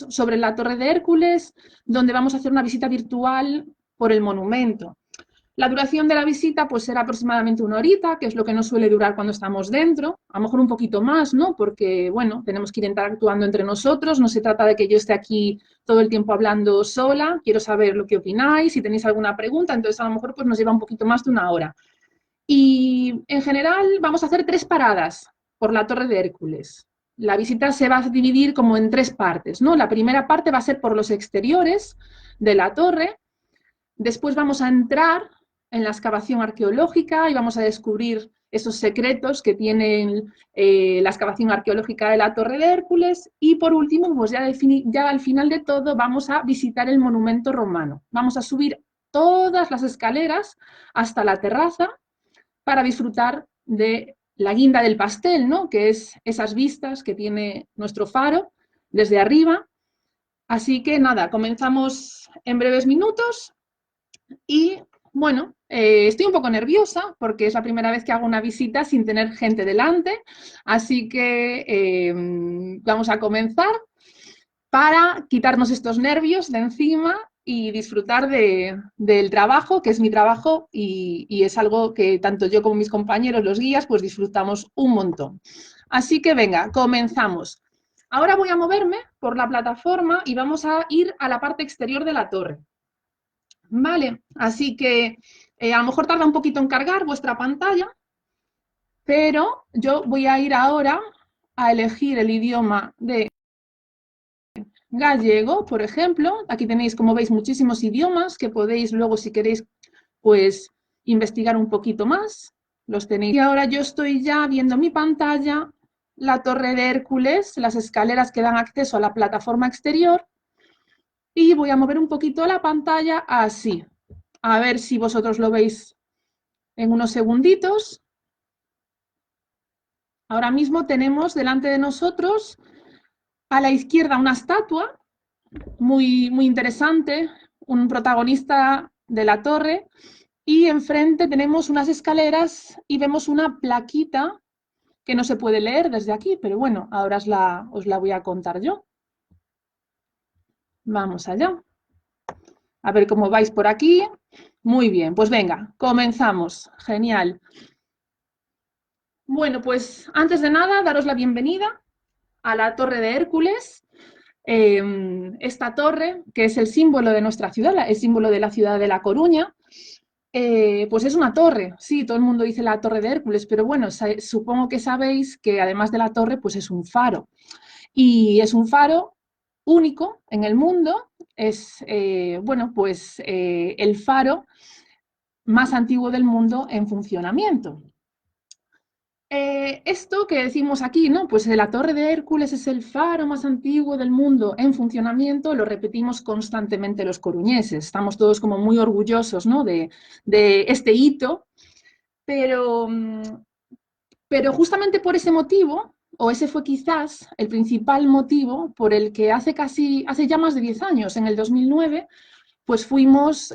es sobre la Torre de Hércules, donde vamos a hacer una visita virtual por el monumento. La duración de la visita pues será aproximadamente 1 horita, que es lo que nos suele durar cuando estamos dentro, a lo mejor un poquito más, ¿no? Porque, bueno, tenemos que ir interactuando entre nosotros, no se trata de que yo esté aquí todo el tiempo hablando sola, quiero saber lo que opináis, si tenéis alguna pregunta, entonces a lo mejor pues nos lleva un poquito más de 1 hora. Y en general vamos a hacer 3 paradas por la Torre de Hércules. La visita se va a dividir como en 3 partes, ¿no? La primera parte va a ser por los exteriores de la torre, después vamos a entrar en la excavación arqueológica y vamos a descubrir esos secretos que tiene la excavación arqueológica de la Torre de Hércules y por último, pues ya al final de todo vamos a visitar el monumento romano. Vamos a subir todas las escaleras hasta la terraza para disfrutar de la guinda del pastel, ¿no? Que es esas vistas que tiene nuestro faro desde arriba. Así que nada, comenzamos en breves minutos y bueno, estoy un poco nerviosa porque es la primera vez que hago una visita sin tener gente delante, así que vamos a comenzar para quitarnos estos nervios de encima y disfrutar del trabajo, que es mi trabajo y es algo que tanto yo como mis compañeros, los guías, pues disfrutamos un montón. Así que venga, comenzamos. Ahora voy a moverme por la plataforma y vamos a ir a la parte exterior de la torre. Vale, así que a lo mejor tarda un poquito en cargar vuestra pantalla, pero yo voy a ir ahora a elegir el idioma de gallego, por ejemplo. Aquí tenéis, como veis, muchísimos idiomas que podéis luego, si queréis, pues investigar un poquito más. Los tenéis. Y ahora yo estoy ya viendo mi pantalla, la Torre de Hércules, las escaleras que dan acceso a la plataforma exterior. Y voy a mover un poquito la pantalla así. A ver si vosotros lo veis en unos segunditos. Ahora mismo tenemos delante de nosotros a la izquierda una estatua muy, muy interesante, un protagonista de la torre, y enfrente tenemos unas escaleras y vemos una plaquita que no se puede leer desde aquí, pero bueno, ahora os la voy a contar yo. Vamos allá. A ver cómo vais por aquí. Muy bien, pues venga, comenzamos. Genial. Bueno, pues antes de nada, daros la bienvenida a la Torre de Hércules. Esta torre, que es el símbolo de nuestra ciudad, el símbolo de la ciudad de La Coruña, pues es una torre. Sí, todo el mundo dice la Torre de Hércules, pero bueno, supongo que sabéis que además de la torre, pues es un faro. Y es un faro único en el mundo. Es, bueno, pues el faro más antiguo del mundo en funcionamiento. Esto que decimos aquí, ¿no? Pues la Torre de Hércules es el faro más antiguo del mundo en funcionamiento, lo repetimos constantemente los coruñeses. Estamos todos como muy orgullosos, ¿no? de este hito, pero, pero justamente por ese motivo, o ese fue quizás el principal motivo por el que hace ya más de 10 años, en el 2009, pues fuimos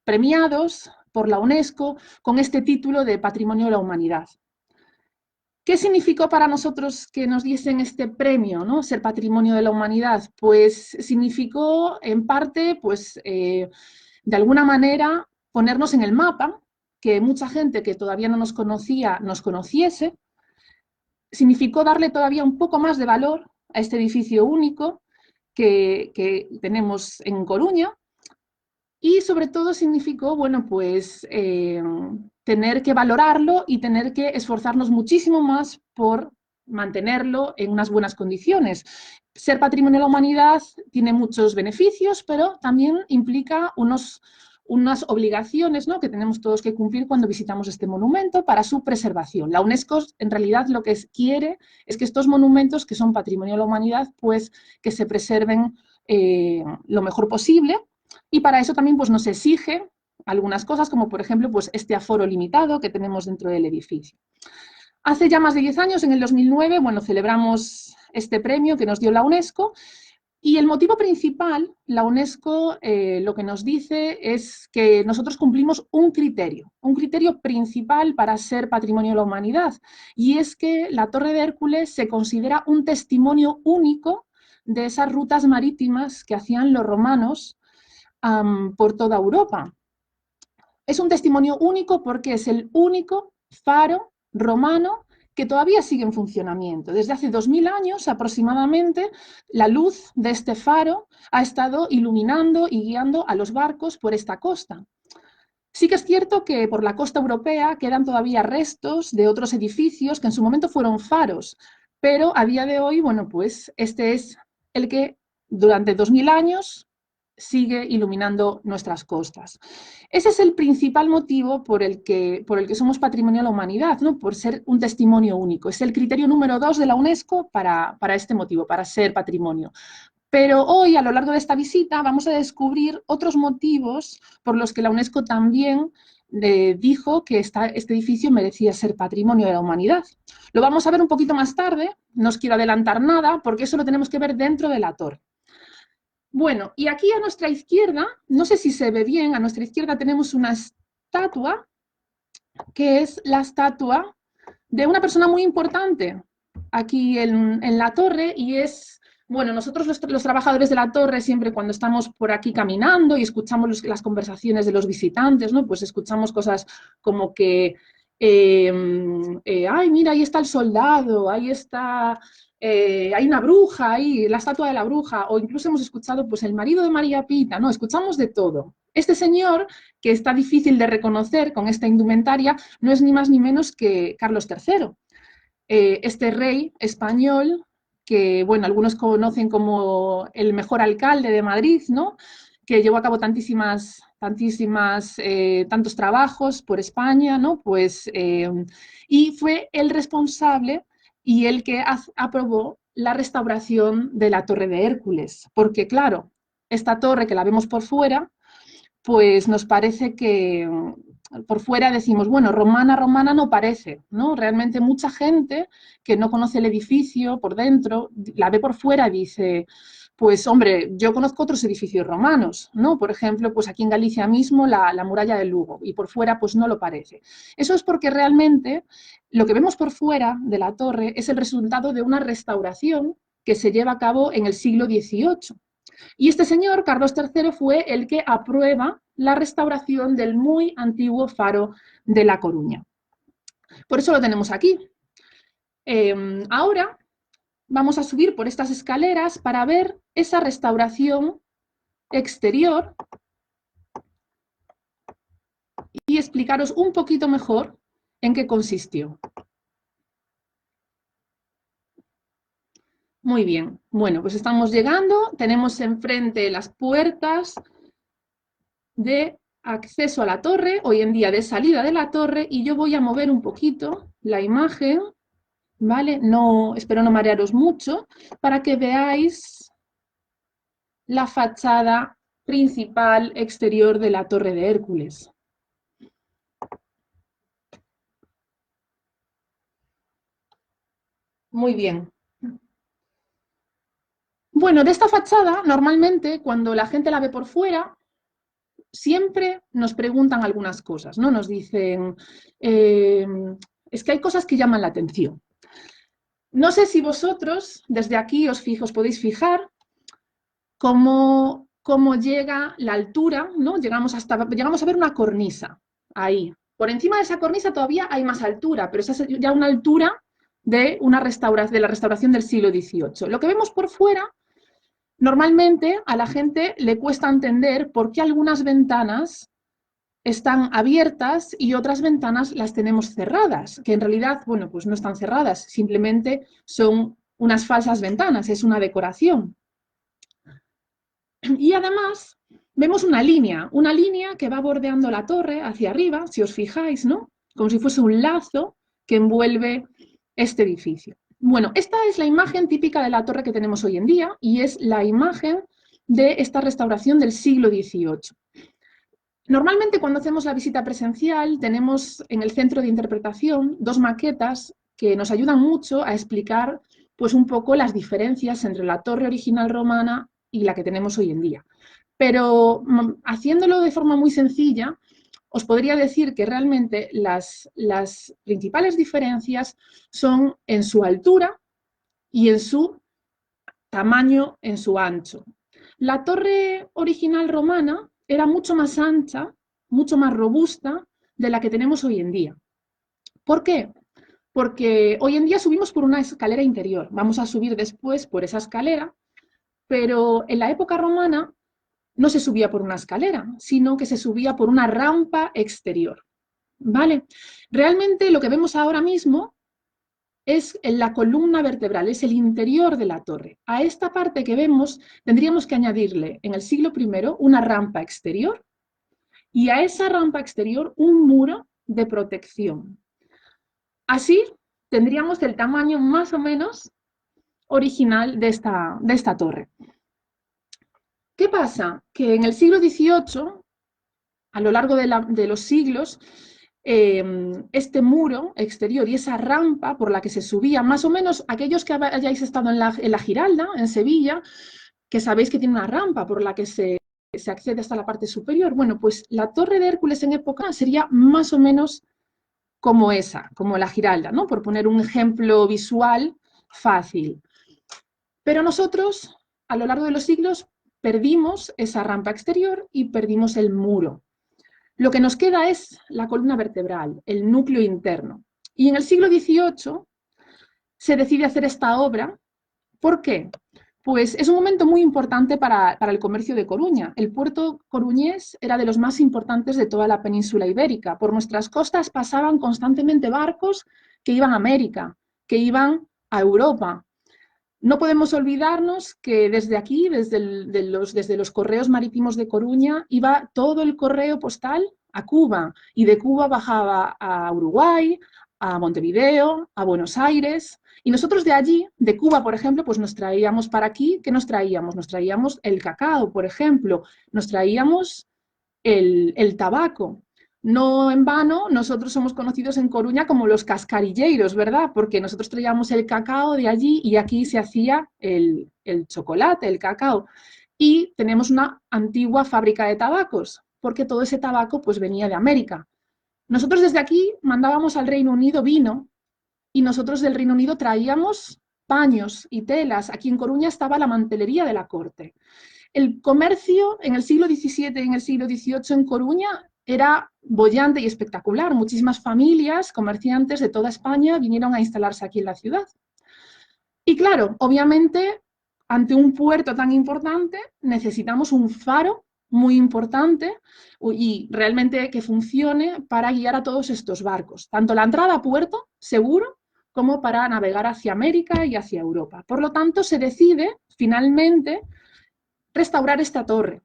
premiados por la UNESCO con este título de Patrimonio de la Humanidad. ¿Qué significó para nosotros que nos diesen este premio, ¿no? Ser Patrimonio de la Humanidad? Pues significó, en parte, pues, de alguna manera, ponernos en el mapa, que mucha gente que todavía no nos conocía nos conociese. Significó darle todavía un poco más de valor a este edificio único que tenemos en Coruña. Y sobre todo significó, bueno, pues tener que valorarlo y tener que esforzarnos muchísimo más por mantenerlo en unas buenas condiciones. Ser Patrimonio de la Humanidad tiene muchos beneficios, pero también implica unas obligaciones, ¿no? Que tenemos todos que cumplir cuando visitamos este monumento para su preservación. La UNESCO en realidad lo que quiere es que estos monumentos que son Patrimonio de la Humanidad, pues que se preserven lo mejor posible. Y para eso también pues, nos exige algunas cosas, como por ejemplo pues, este aforo limitado que tenemos dentro del edificio. Hace ya más de 10 años, en el 2009, bueno, celebramos este premio que nos dio la UNESCO y el motivo principal, la UNESCO lo que nos dice es que nosotros cumplimos un criterio principal para ser Patrimonio de la Humanidad, y es que la Torre de Hércules se considera un testimonio único de esas rutas marítimas que hacían los romanos por toda Europa. Es un testimonio único porque es el único faro romano que todavía sigue en funcionamiento. Desde hace 2000 años aproximadamente, la luz de este faro ha estado iluminando y guiando a los barcos por esta costa. Sí que es cierto que por la costa europea quedan todavía restos de otros edificios que en su momento fueron faros, pero a día de hoy, bueno, pues este es el que durante 2000 años sigue iluminando nuestras costas. Ese es el principal motivo por el que somos patrimonio de la humanidad, ¿no? Por ser un testimonio único. Es el criterio número 2 de la UNESCO para este motivo, para ser patrimonio. Pero hoy, a lo largo de esta visita, vamos a descubrir otros motivos por los que la UNESCO también dijo que este edificio merecía ser patrimonio de la humanidad. Lo vamos a ver un poquito más tarde, no os quiero adelantar nada, porque eso lo tenemos que ver dentro de la torre. Bueno, y aquí a nuestra izquierda, no sé si se ve bien, a nuestra izquierda tenemos una estatua, que es la estatua de una persona muy importante aquí en la torre, y es, bueno, nosotros los trabajadores de la torre siempre cuando estamos por aquí caminando y escuchamos las conversaciones de los visitantes, ¿no? Pues escuchamos cosas como que, ay, mira, ahí está el soldado, ahí está... hay una bruja ahí, la estatua de la bruja, o incluso hemos escuchado pues el marido de María Pita, no, escuchamos de todo. Este señor, que está difícil de reconocer con esta indumentaria, no es ni más ni menos que Carlos III, este rey español que, bueno, algunos conocen como el mejor alcalde de Madrid, ¿no? Que llevó a cabo tantos trabajos por España, ¿no? Pues, y fue el responsable y el que aprobó la restauración de la Torre de Hércules, porque claro, esta torre que la vemos por fuera, pues nos parece que por fuera decimos, bueno, romana, romana no parece, ¿no? Realmente mucha gente que no conoce el edificio por dentro, la ve por fuera y dice, pues hombre, yo conozco otros edificios romanos, ¿no? Por ejemplo, pues aquí en Galicia mismo la muralla de Lugo, y por fuera pues no lo parece. Eso es porque realmente lo que vemos por fuera de la torre es el resultado de una restauración que se lleva a cabo en el siglo XVIII. Y este señor, Carlos III, fue el que aprueba la restauración del muy antiguo faro de La Coruña. Por eso lo tenemos aquí. Ahora vamos a subir por estas escaleras para ver esa restauración exterior y explicaros un poquito mejor en qué consistió. Muy bien, bueno, pues estamos llegando, tenemos enfrente las puertas de acceso a la torre, hoy en día de salida de la torre, y yo voy a mover un poquito la imagen, ¿vale? No, espero no marearos mucho, para que veáis la fachada principal exterior de la Torre de Hércules. Muy bien. Bueno, de esta fachada, normalmente, cuando la gente la ve por fuera, siempre nos preguntan algunas cosas, ¿no? Nos dicen, es que hay cosas que llaman la atención. No sé si vosotros, desde aquí, os podéis fijar cómo llega la altura, ¿no? Llegamos a ver una cornisa ahí. Por encima de esa cornisa todavía hay más altura, pero esa es ya una altura de la restauración del siglo XVIII. Lo que vemos por fuera, normalmente a la gente le cuesta entender por qué algunas ventanas están abiertas y otras ventanas las tenemos cerradas, que en realidad, bueno, pues no están cerradas, simplemente son unas falsas ventanas, es una decoración. Y además vemos una línea que va bordeando la torre hacia arriba, si os fijáis, ¿no? Como si fuese un lazo que envuelve este edificio. Bueno, esta es la imagen típica de la torre que tenemos hoy en día y es la imagen de esta restauración del siglo XVIII. Normalmente cuando hacemos la visita presencial tenemos en el centro de interpretación dos maquetas que nos ayudan mucho a explicar pues un poco las diferencias entre la torre original romana y la que tenemos hoy en día. Pero haciéndolo de forma muy sencilla, os podría decir que realmente las principales diferencias son en su altura y en su tamaño en su ancho. La torre original romana era mucho más ancha, mucho más robusta de la que tenemos hoy en día. ¿Por qué? Porque hoy en día subimos por una escalera interior, vamos a subir después por esa escalera, pero en la época romana no se subía por una escalera, sino que se subía por una rampa exterior. ¿Vale? Realmente lo que vemos ahora mismo es la columna vertebral, es el interior de la torre. A esta parte que vemos tendríamos que añadirle en el siglo I una rampa exterior y a esa rampa exterior un muro de protección. Así tendríamos el tamaño más o menos original de esta torre. ¿Qué pasa? Que en el siglo XVIII, a lo largo de los siglos, este muro exterior y esa rampa por la que se subía, más o menos aquellos que hayáis estado en la Giralda, en Sevilla, que sabéis que tiene una rampa por la que se accede hasta la parte superior. Bueno, pues la Torre de Hércules en época sería más o menos como esa, como la Giralda, ¿no? Por poner un ejemplo visual fácil. Pero nosotros, a lo largo de los siglos, perdimos esa rampa exterior y perdimos el muro. Lo que nos queda es la columna vertebral, el núcleo interno. Y en el siglo XVIII se decide hacer esta obra. ¿Por qué? Pues es un momento muy importante para el comercio de Coruña. El puerto coruñés era de los más importantes de toda la península ibérica. Por nuestras costas pasaban constantemente barcos que iban a América, que iban a Europa. No podemos olvidarnos que desde aquí, desde los correos marítimos de Coruña, iba todo el correo postal a Cuba y de Cuba bajaba a Uruguay, a Montevideo, a Buenos Aires. Y nosotros de allí, de Cuba, por ejemplo, pues nos traíamos para aquí, ¿qué nos traíamos? Nos traíamos el cacao, por ejemplo, nos traíamos el tabaco. No en vano, nosotros somos conocidos en Coruña como los cascarilleiros, ¿verdad? Porque nosotros traíamos el cacao de allí y aquí se hacía el chocolate, el cacao. Y tenemos una antigua fábrica de tabacos, porque todo ese tabaco pues venía de América. Nosotros desde aquí mandábamos al Reino Unido vino y nosotros del Reino Unido traíamos paños y telas. Aquí en Coruña estaba la mantelería de la corte. El comercio en el siglo XVII y en el siglo XVIII en Coruña era boyante y espectacular. Muchísimas familias, comerciantes de toda España vinieron a instalarse aquí en la ciudad. Y claro, obviamente, ante un puerto tan importante necesitamos un faro muy importante y realmente que funcione para guiar a todos estos barcos, tanto la entrada a puerto, seguro, como para navegar hacia América y hacia Europa. Por lo tanto, se decide finalmente restaurar esta torre.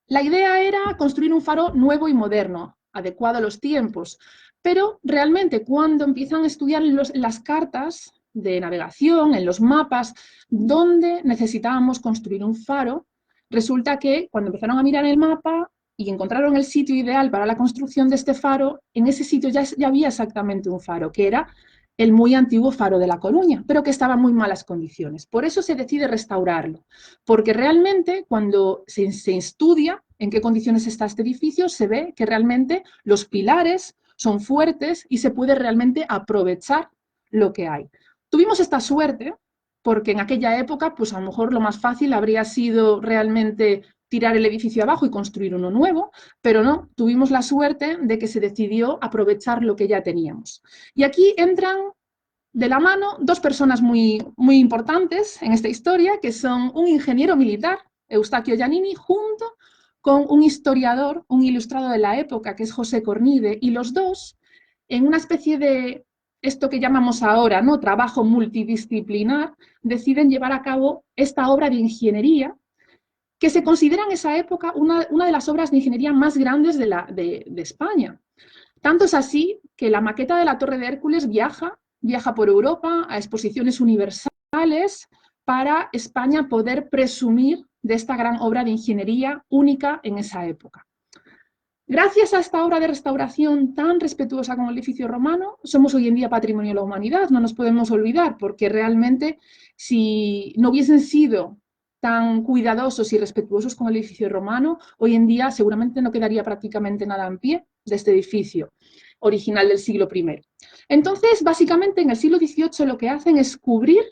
La idea era construir un faro nuevo y moderno, adecuado a los tiempos, pero realmente cuando empiezan a estudiar las cartas de navegación, en los mapas, donde necesitábamos construir un faro, resulta que cuando empezaron a mirar el mapa y encontraron el sitio ideal para la construcción de este faro, en ese sitio ya había exactamente un faro, que era el muy antiguo faro de La Coruña, pero que estaba en muy malas condiciones. Por eso se decide restaurarlo, porque realmente cuando se estudia en qué condiciones está este edificio, se ve que realmente los pilares son fuertes y se puede realmente aprovechar lo que hay. Tuvimos esta suerte porque en aquella época, pues a lo mejor lo más fácil habría sido realmente tirar el edificio abajo y construir uno nuevo, pero no, tuvimos la suerte de que se decidió aprovechar lo que ya teníamos. Y aquí entran de la mano dos personas muy, muy importantes en esta historia, que son un ingeniero militar, Eustaquio Giannini, junto con un historiador, un ilustrado de la época, que es José Cornide, y los dos, en una especie de esto que llamamos ahora, ¿no?, trabajo multidisciplinar, deciden llevar a cabo esta obra de ingeniería que se considera en esa época una de las obras de ingeniería más grandes de España. Tanto es así que la maqueta de la Torre de Hércules viaja por Europa a exposiciones universales para España poder presumir de esta gran obra de ingeniería única en esa época. Gracias a esta obra de restauración tan respetuosa con el edificio romano, somos hoy en día patrimonio de la humanidad, no nos podemos olvidar, porque realmente si no hubiesen sido tan cuidadosos y respetuosos con el edificio romano, hoy en día seguramente no quedaría prácticamente nada en pie de este edificio original del siglo I. Entonces, básicamente, en el siglo XVIII lo que hacen es cubrir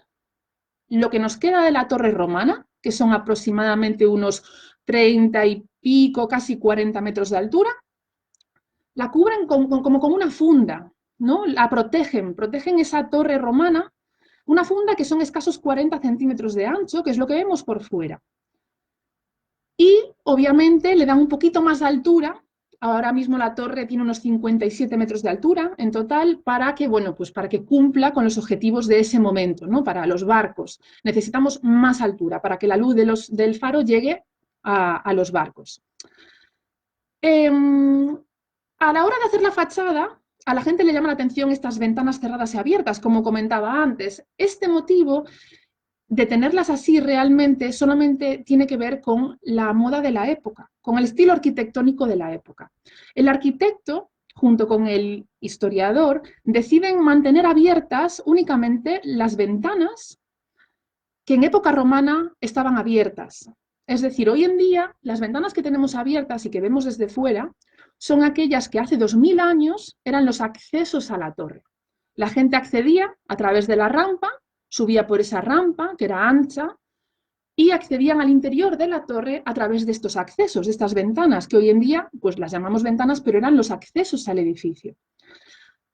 lo que nos queda de la torre romana, que son aproximadamente unos 30 y pico, casi 40 metros de altura, la cubren como con una funda, ¿no? La protegen esa torre romana, una funda que son escasos 40 centímetros de ancho, que es lo que vemos por fuera. Y obviamente le dan un poquito más de altura. Ahora mismo la torre tiene unos 57 metros de altura en total para que, bueno, pues para que cumpla con los objetivos de ese momento, ¿no? Para los barcos. Necesitamos más altura para que la luz del faro llegue a los barcos. A la hora de hacer la fachada, a la gente le llama la atención estas ventanas cerradas y abiertas, como comentaba antes. Este motivo de tenerlas así realmente solamente tiene que ver con la moda de la época, con el estilo arquitectónico de la época. El arquitecto, junto con el historiador, deciden mantener abiertas únicamente las ventanas que en época romana estaban abiertas. Es decir, hoy en día las ventanas que tenemos abiertas y que vemos desde fuera son aquellas que hace 2000 años eran los accesos a la torre. La gente accedía a través de la rampa, subía por esa rampa, que era ancha, y accedían al interior de la torre a través de estos accesos, de estas ventanas, que hoy en día pues las llamamos ventanas, pero eran los accesos al edificio.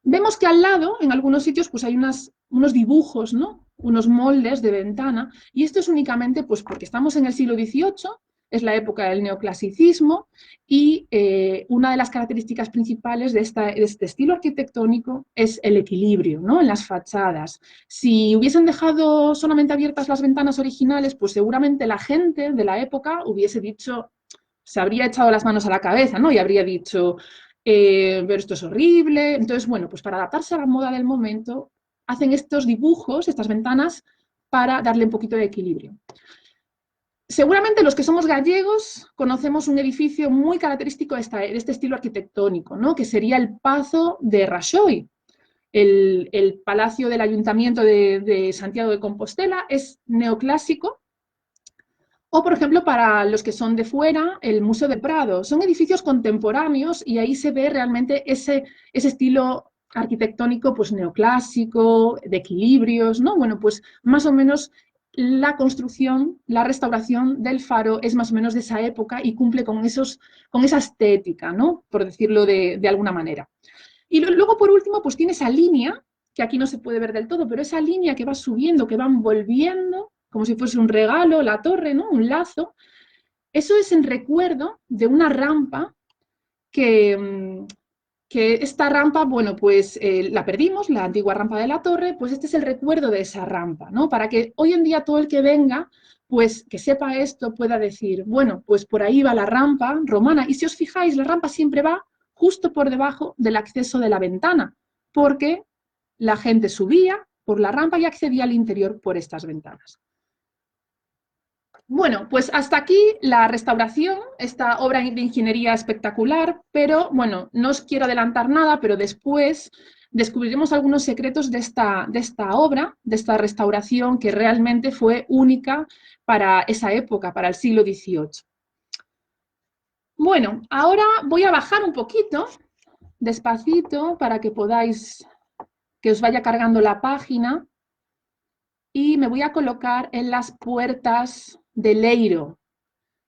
Vemos que al lado, en algunos sitios, pues hay unos dibujos, ¿no? Unos moldes de ventana, y esto es únicamente pues porque estamos en el siglo XVIII, es la época del neoclasicismo, y una de las características principales de este estilo arquitectónico es el equilibrio, ¿no? En las fachadas. Si hubiesen dejado solamente abiertas las ventanas originales, pues seguramente la gente de la época hubiese dicho, se habría echado las manos a la cabeza, ¿no? Y habría dicho, pero esto es horrible. Entonces, bueno, pues para adaptarse a la moda del momento, hacen estos dibujos, estas ventanas, para darle un poquito de equilibrio. Seguramente los que somos gallegos conocemos un edificio muy característico de este estilo arquitectónico, ¿no? Que sería el Pazo de Rajoy. El palacio del Ayuntamiento de Santiago de Compostela es neoclásico. O, por ejemplo, para los que son de fuera, el Museo del Prado. Son edificios contemporáneos y ahí se ve realmente ese estilo arquitectónico pues neoclásico, de equilibrios, ¿no? Bueno, pues más o menos la construcción, la restauración del faro es más o menos de esa época y cumple con esa estética, ¿no? Por decirlo de alguna manera. Y luego, por último, pues tiene esa línea, que aquí no se puede ver del todo, pero esa línea que va subiendo, que va envolviendo, como si fuese un regalo, la torre, ¿no? Un lazo. Eso es en recuerdo de una rampa que esta rampa, bueno, pues la perdimos, la antigua rampa de la torre, pues este es el recuerdo de esa rampa, ¿no? Para que hoy en día todo el que venga, pues que sepa esto, pueda decir, bueno, pues por ahí va la rampa romana. Y si os fijáis, la rampa siempre va justo por debajo del acceso de la ventana, porque la gente subía por la rampa y accedía al interior por estas ventanas. Bueno, pues hasta aquí la restauración, esta obra de ingeniería espectacular, pero bueno, no os quiero adelantar nada, pero después descubriremos algunos secretos de esta obra, de esta restauración que realmente fue única para esa época, para el siglo XVIII. Bueno, ahora voy a bajar un poquito, despacito, para que podáis, que os vaya cargando la página, y me voy a colocar en las puertas de Leiro,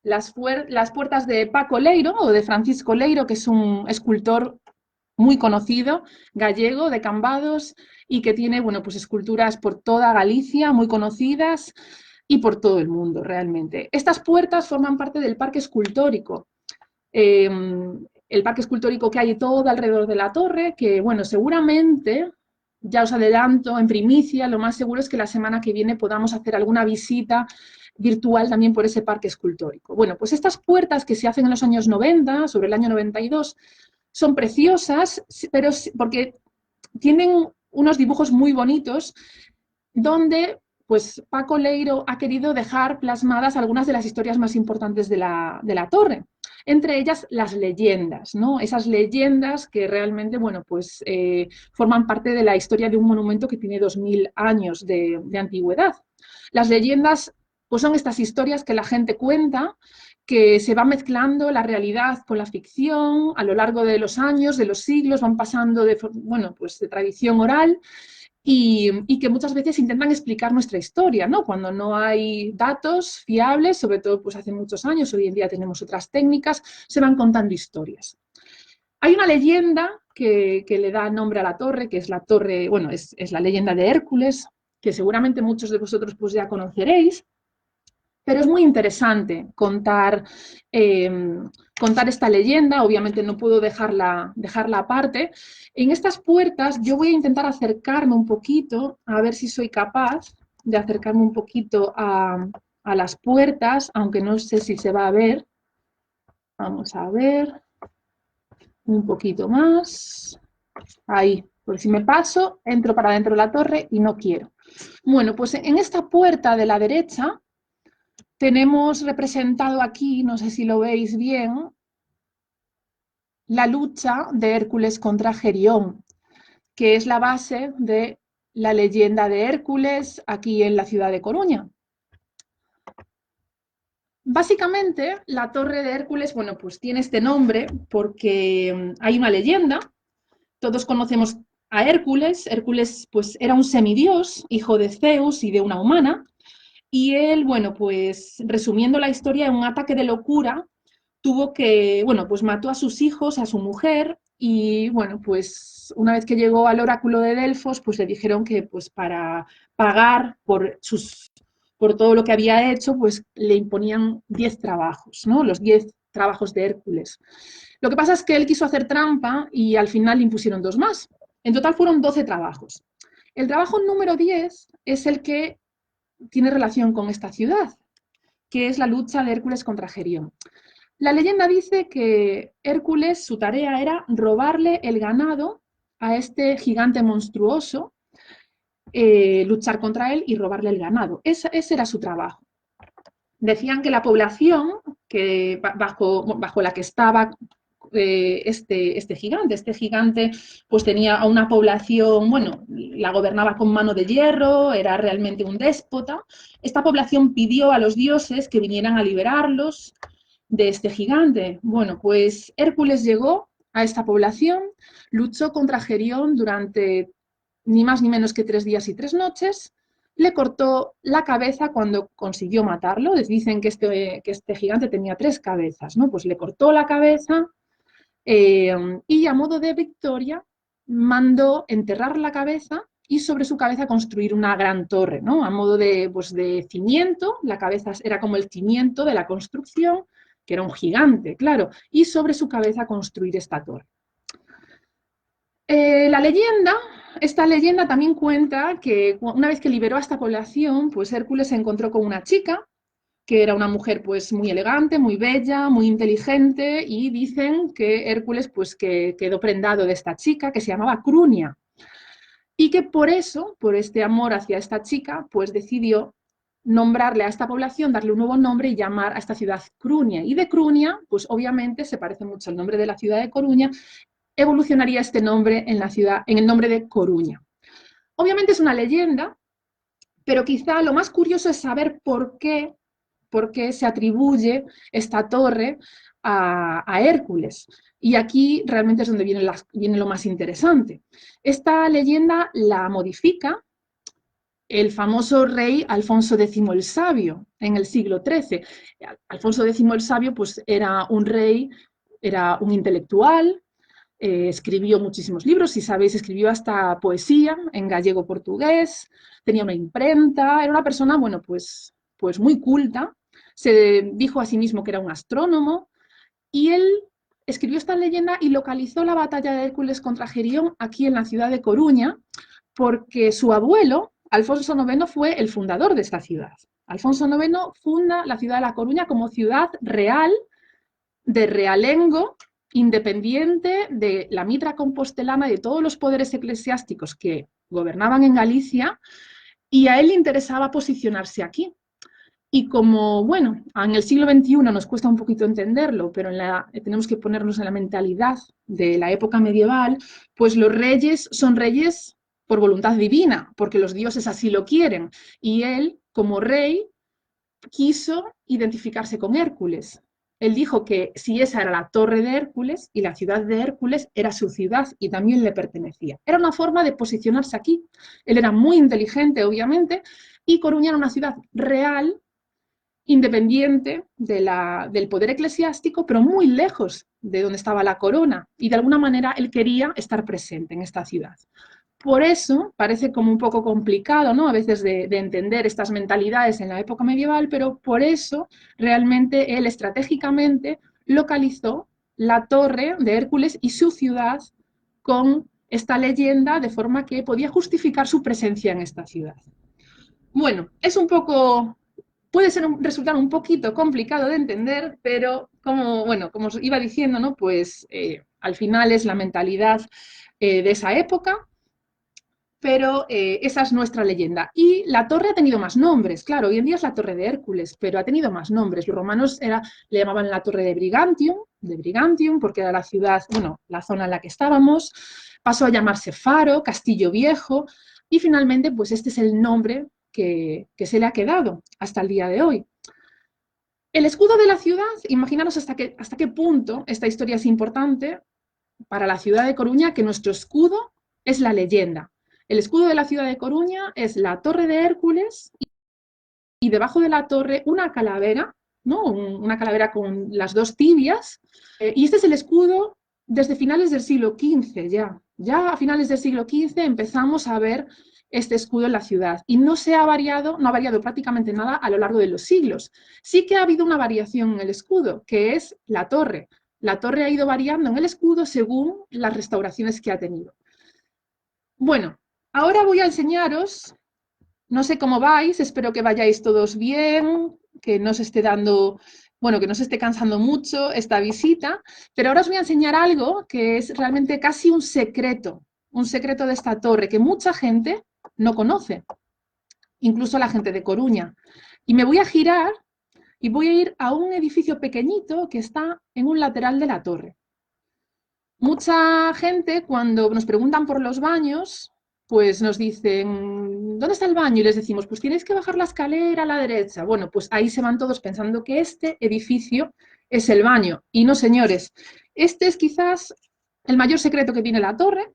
las puertas de Paco Leiro o de Francisco Leiro, que es un escultor muy conocido, gallego, de Cambados, y que tiene, bueno, pues esculturas por toda Galicia, muy conocidas, y por todo el mundo, realmente. Estas puertas forman parte del parque escultórico. El parque escultórico que hay todo alrededor de la torre, que, bueno, seguramente, ya os adelanto en primicia, lo más seguro es que la semana que viene podamos hacer alguna visita virtual también por ese parque escultórico. Bueno, pues estas puertas que se hacen en los años 90, sobre el año 92, son preciosas, pero porque tienen unos dibujos muy bonitos donde pues Paco Leiro ha querido dejar plasmadas algunas de las historias más importantes de la torre. Entre ellas las leyendas, ¿no? Esas leyendas que realmente, bueno, pues forman parte de la historia de un monumento que tiene 2000 años de antigüedad. Las leyendas pues son estas historias que la gente cuenta, que se va mezclando la realidad con la ficción a lo largo de los años, de los siglos, van pasando de, bueno, pues de tradición oral, y que muchas veces intentan explicar nuestra historia, ¿no? Cuando no hay datos fiables, sobre todo pues hace muchos años, hoy en día tenemos otras técnicas, se van contando historias. Hay una leyenda que le da nombre a la torre, que es la torre, bueno, es la leyenda de Hércules, que seguramente muchos de vosotros pues ya conoceréis, pero es muy interesante contar esta leyenda, obviamente no puedo dejarla aparte. En estas puertas yo voy a intentar acercarme un poquito, a ver si soy capaz de acercarme un poquito a las puertas, aunque no sé si se va a ver. Vamos a ver, un poquito más. Ahí, porque si me paso, entro para dentro de la torre y no quiero. Bueno, pues en esta puerta de la derecha tenemos representado aquí, no sé si lo veis bien, la lucha de Hércules contra Gerión, que es la base de la leyenda de Hércules aquí en la ciudad de Coruña. Básicamente, la torre de Hércules, bueno, pues tiene este nombre porque hay una leyenda. Todos conocemos a Hércules. Hércules, pues, era un semidios, hijo de Zeus y de una humana. Y él, bueno, pues, resumiendo la historia, en un ataque de locura, tuvo que, bueno, pues mató a sus hijos, a su mujer, y bueno, pues una vez que llegó al oráculo de Delfos, pues le dijeron que pues para pagar por todo lo que había hecho, pues le imponían 10 trabajos, ¿no? Los 10 trabajos de Hércules. Lo que pasa es que él quiso hacer trampa y al final le impusieron 2 más. En total fueron 12 trabajos. El trabajo número 10 es el que tiene relación con esta ciudad, que es la lucha de Hércules contra Gerión. La leyenda dice que Hércules, su tarea era robarle el ganado a este gigante monstruoso, luchar contra él y robarle el ganado. Ese era su trabajo. Decían que la población que bajo la que estaba este gigante pues tenía a una población, bueno, la gobernaba con mano de hierro, era realmente un déspota. Esta población pidió a los dioses que vinieran a liberarlos de este gigante. Bueno, pues Hércules llegó a esta población, luchó contra Gerión durante ni más ni menos que 3 días y 3 noches, le cortó la cabeza cuando consiguió matarlo. Les dicen que este gigante tenía 3 cabezas, ¿no? Pues le cortó la cabeza y a modo de victoria mandó enterrar la cabeza y sobre su cabeza construir una gran torre, ¿no? A modo pues, de cimiento, la cabeza era como el cimiento de la construcción, que era un gigante, claro, y sobre su cabeza construir esta torre. Esta leyenda también cuenta que una vez que liberó a esta población, pues Hércules se encontró con una chica, que era una mujer pues muy elegante, muy bella, muy inteligente, y dicen que Hércules pues que quedó prendado de esta chica, que se llamaba Crunia, y que por eso, por este amor hacia esta chica, pues decidió nombrarle a esta población, darle un nuevo nombre y llamar a esta ciudad Crunia. Y de Crunia, pues obviamente se parece mucho al nombre de la ciudad de Coruña, evolucionaría este nombre en el nombre de Coruña. Obviamente es una leyenda, pero quizá lo más curioso es saber por qué se atribuye esta torre a Hércules. Y aquí realmente es donde viene lo más interesante. Esta leyenda la modifica el famoso rey Alfonso X el Sabio en el siglo XIII. Alfonso X el Sabio pues, era un rey, era un intelectual, escribió muchísimos libros, si sabéis, escribió hasta poesía en gallego-portugués, tenía una imprenta, era una persona, bueno, pues muy culta, se dijo a sí mismo que era un astrónomo, y él escribió esta leyenda y localizó la batalla de Hércules contra Gerión aquí en la ciudad de Coruña, porque su abuelo, Alfonso IX, fue el fundador de esta ciudad. Alfonso IX funda la ciudad de La Coruña como ciudad real de realengo, independiente de la mitra compostelana y de todos los poderes eclesiásticos que gobernaban en Galicia, y a él le interesaba posicionarse aquí. Y como, bueno, en el siglo XXI nos cuesta un poquito entenderlo, pero tenemos que ponernos en la mentalidad de la época medieval, pues los reyes son reyes por voluntad divina, porque los dioses así lo quieren. Y él, como rey, quiso identificarse con Hércules. él dijo que si esa era la torre de Hércules y la ciudad de Hércules era su ciudad y también le pertenecía. Era una forma de posicionarse aquí. Él era muy inteligente, obviamente, y Coruña era una ciudad real, independiente del poder eclesiástico, pero muy lejos de donde estaba la corona. Y de alguna manera él quería estar presente en esta ciudad. Por eso parece como un poco complicado, ¿no? A veces de entender estas mentalidades en la época medieval, pero por eso realmente él estratégicamente localizó la torre de Hércules y su ciudad con esta leyenda de forma que podía justificar su presencia en esta ciudad. Bueno, es un poco, puede resultar un poquito complicado de entender, pero como os iba diciendo, ¿no? Pues al final es la mentalidad de esa época, pero esa es nuestra leyenda. Y la torre ha tenido más nombres, claro, hoy en día es la torre de Hércules, pero ha tenido más nombres. Los romanos le llamaban la torre de Brigantium, porque era la ciudad, bueno, la zona en la que estábamos, pasó a llamarse Faro, Castillo Viejo, y finalmente, pues este es el nombre que se le ha quedado hasta el día de hoy. El escudo de la ciudad, imaginaros hasta qué punto esta historia es importante para la ciudad de Coruña, que nuestro escudo es la leyenda. El escudo de la ciudad de Coruña es la torre de Hércules y debajo de la torre una calavera, ¿no? Una calavera con las dos tibias. Y este es el escudo desde finales del siglo XV ya. Ya a finales del siglo XV empezamos a ver este escudo en la ciudad y no ha variado prácticamente nada a lo largo de los siglos. Sí que ha habido una variación en el escudo, que es la torre. La torre ha ido variando en el escudo según las restauraciones que ha tenido. Bueno, ahora voy a enseñaros, no sé cómo vais, espero que vayáis todos bien, que no os esté que no os esté cansando mucho esta visita, pero ahora os voy a enseñar algo que es realmente casi un secreto de esta torre que mucha gente no conoce, incluso la gente de Coruña. Y me voy a girar y voy a ir a un edificio pequeñito que está en un lateral de la torre. Mucha gente, cuando nos preguntan por los baños, pues nos dicen, ¿dónde está el baño? Y les decimos, pues tienes que bajar la escalera a la derecha. Bueno, pues ahí se van todos pensando que este edificio es el baño. Y no, señores, este es quizás el mayor secreto que tiene la torre.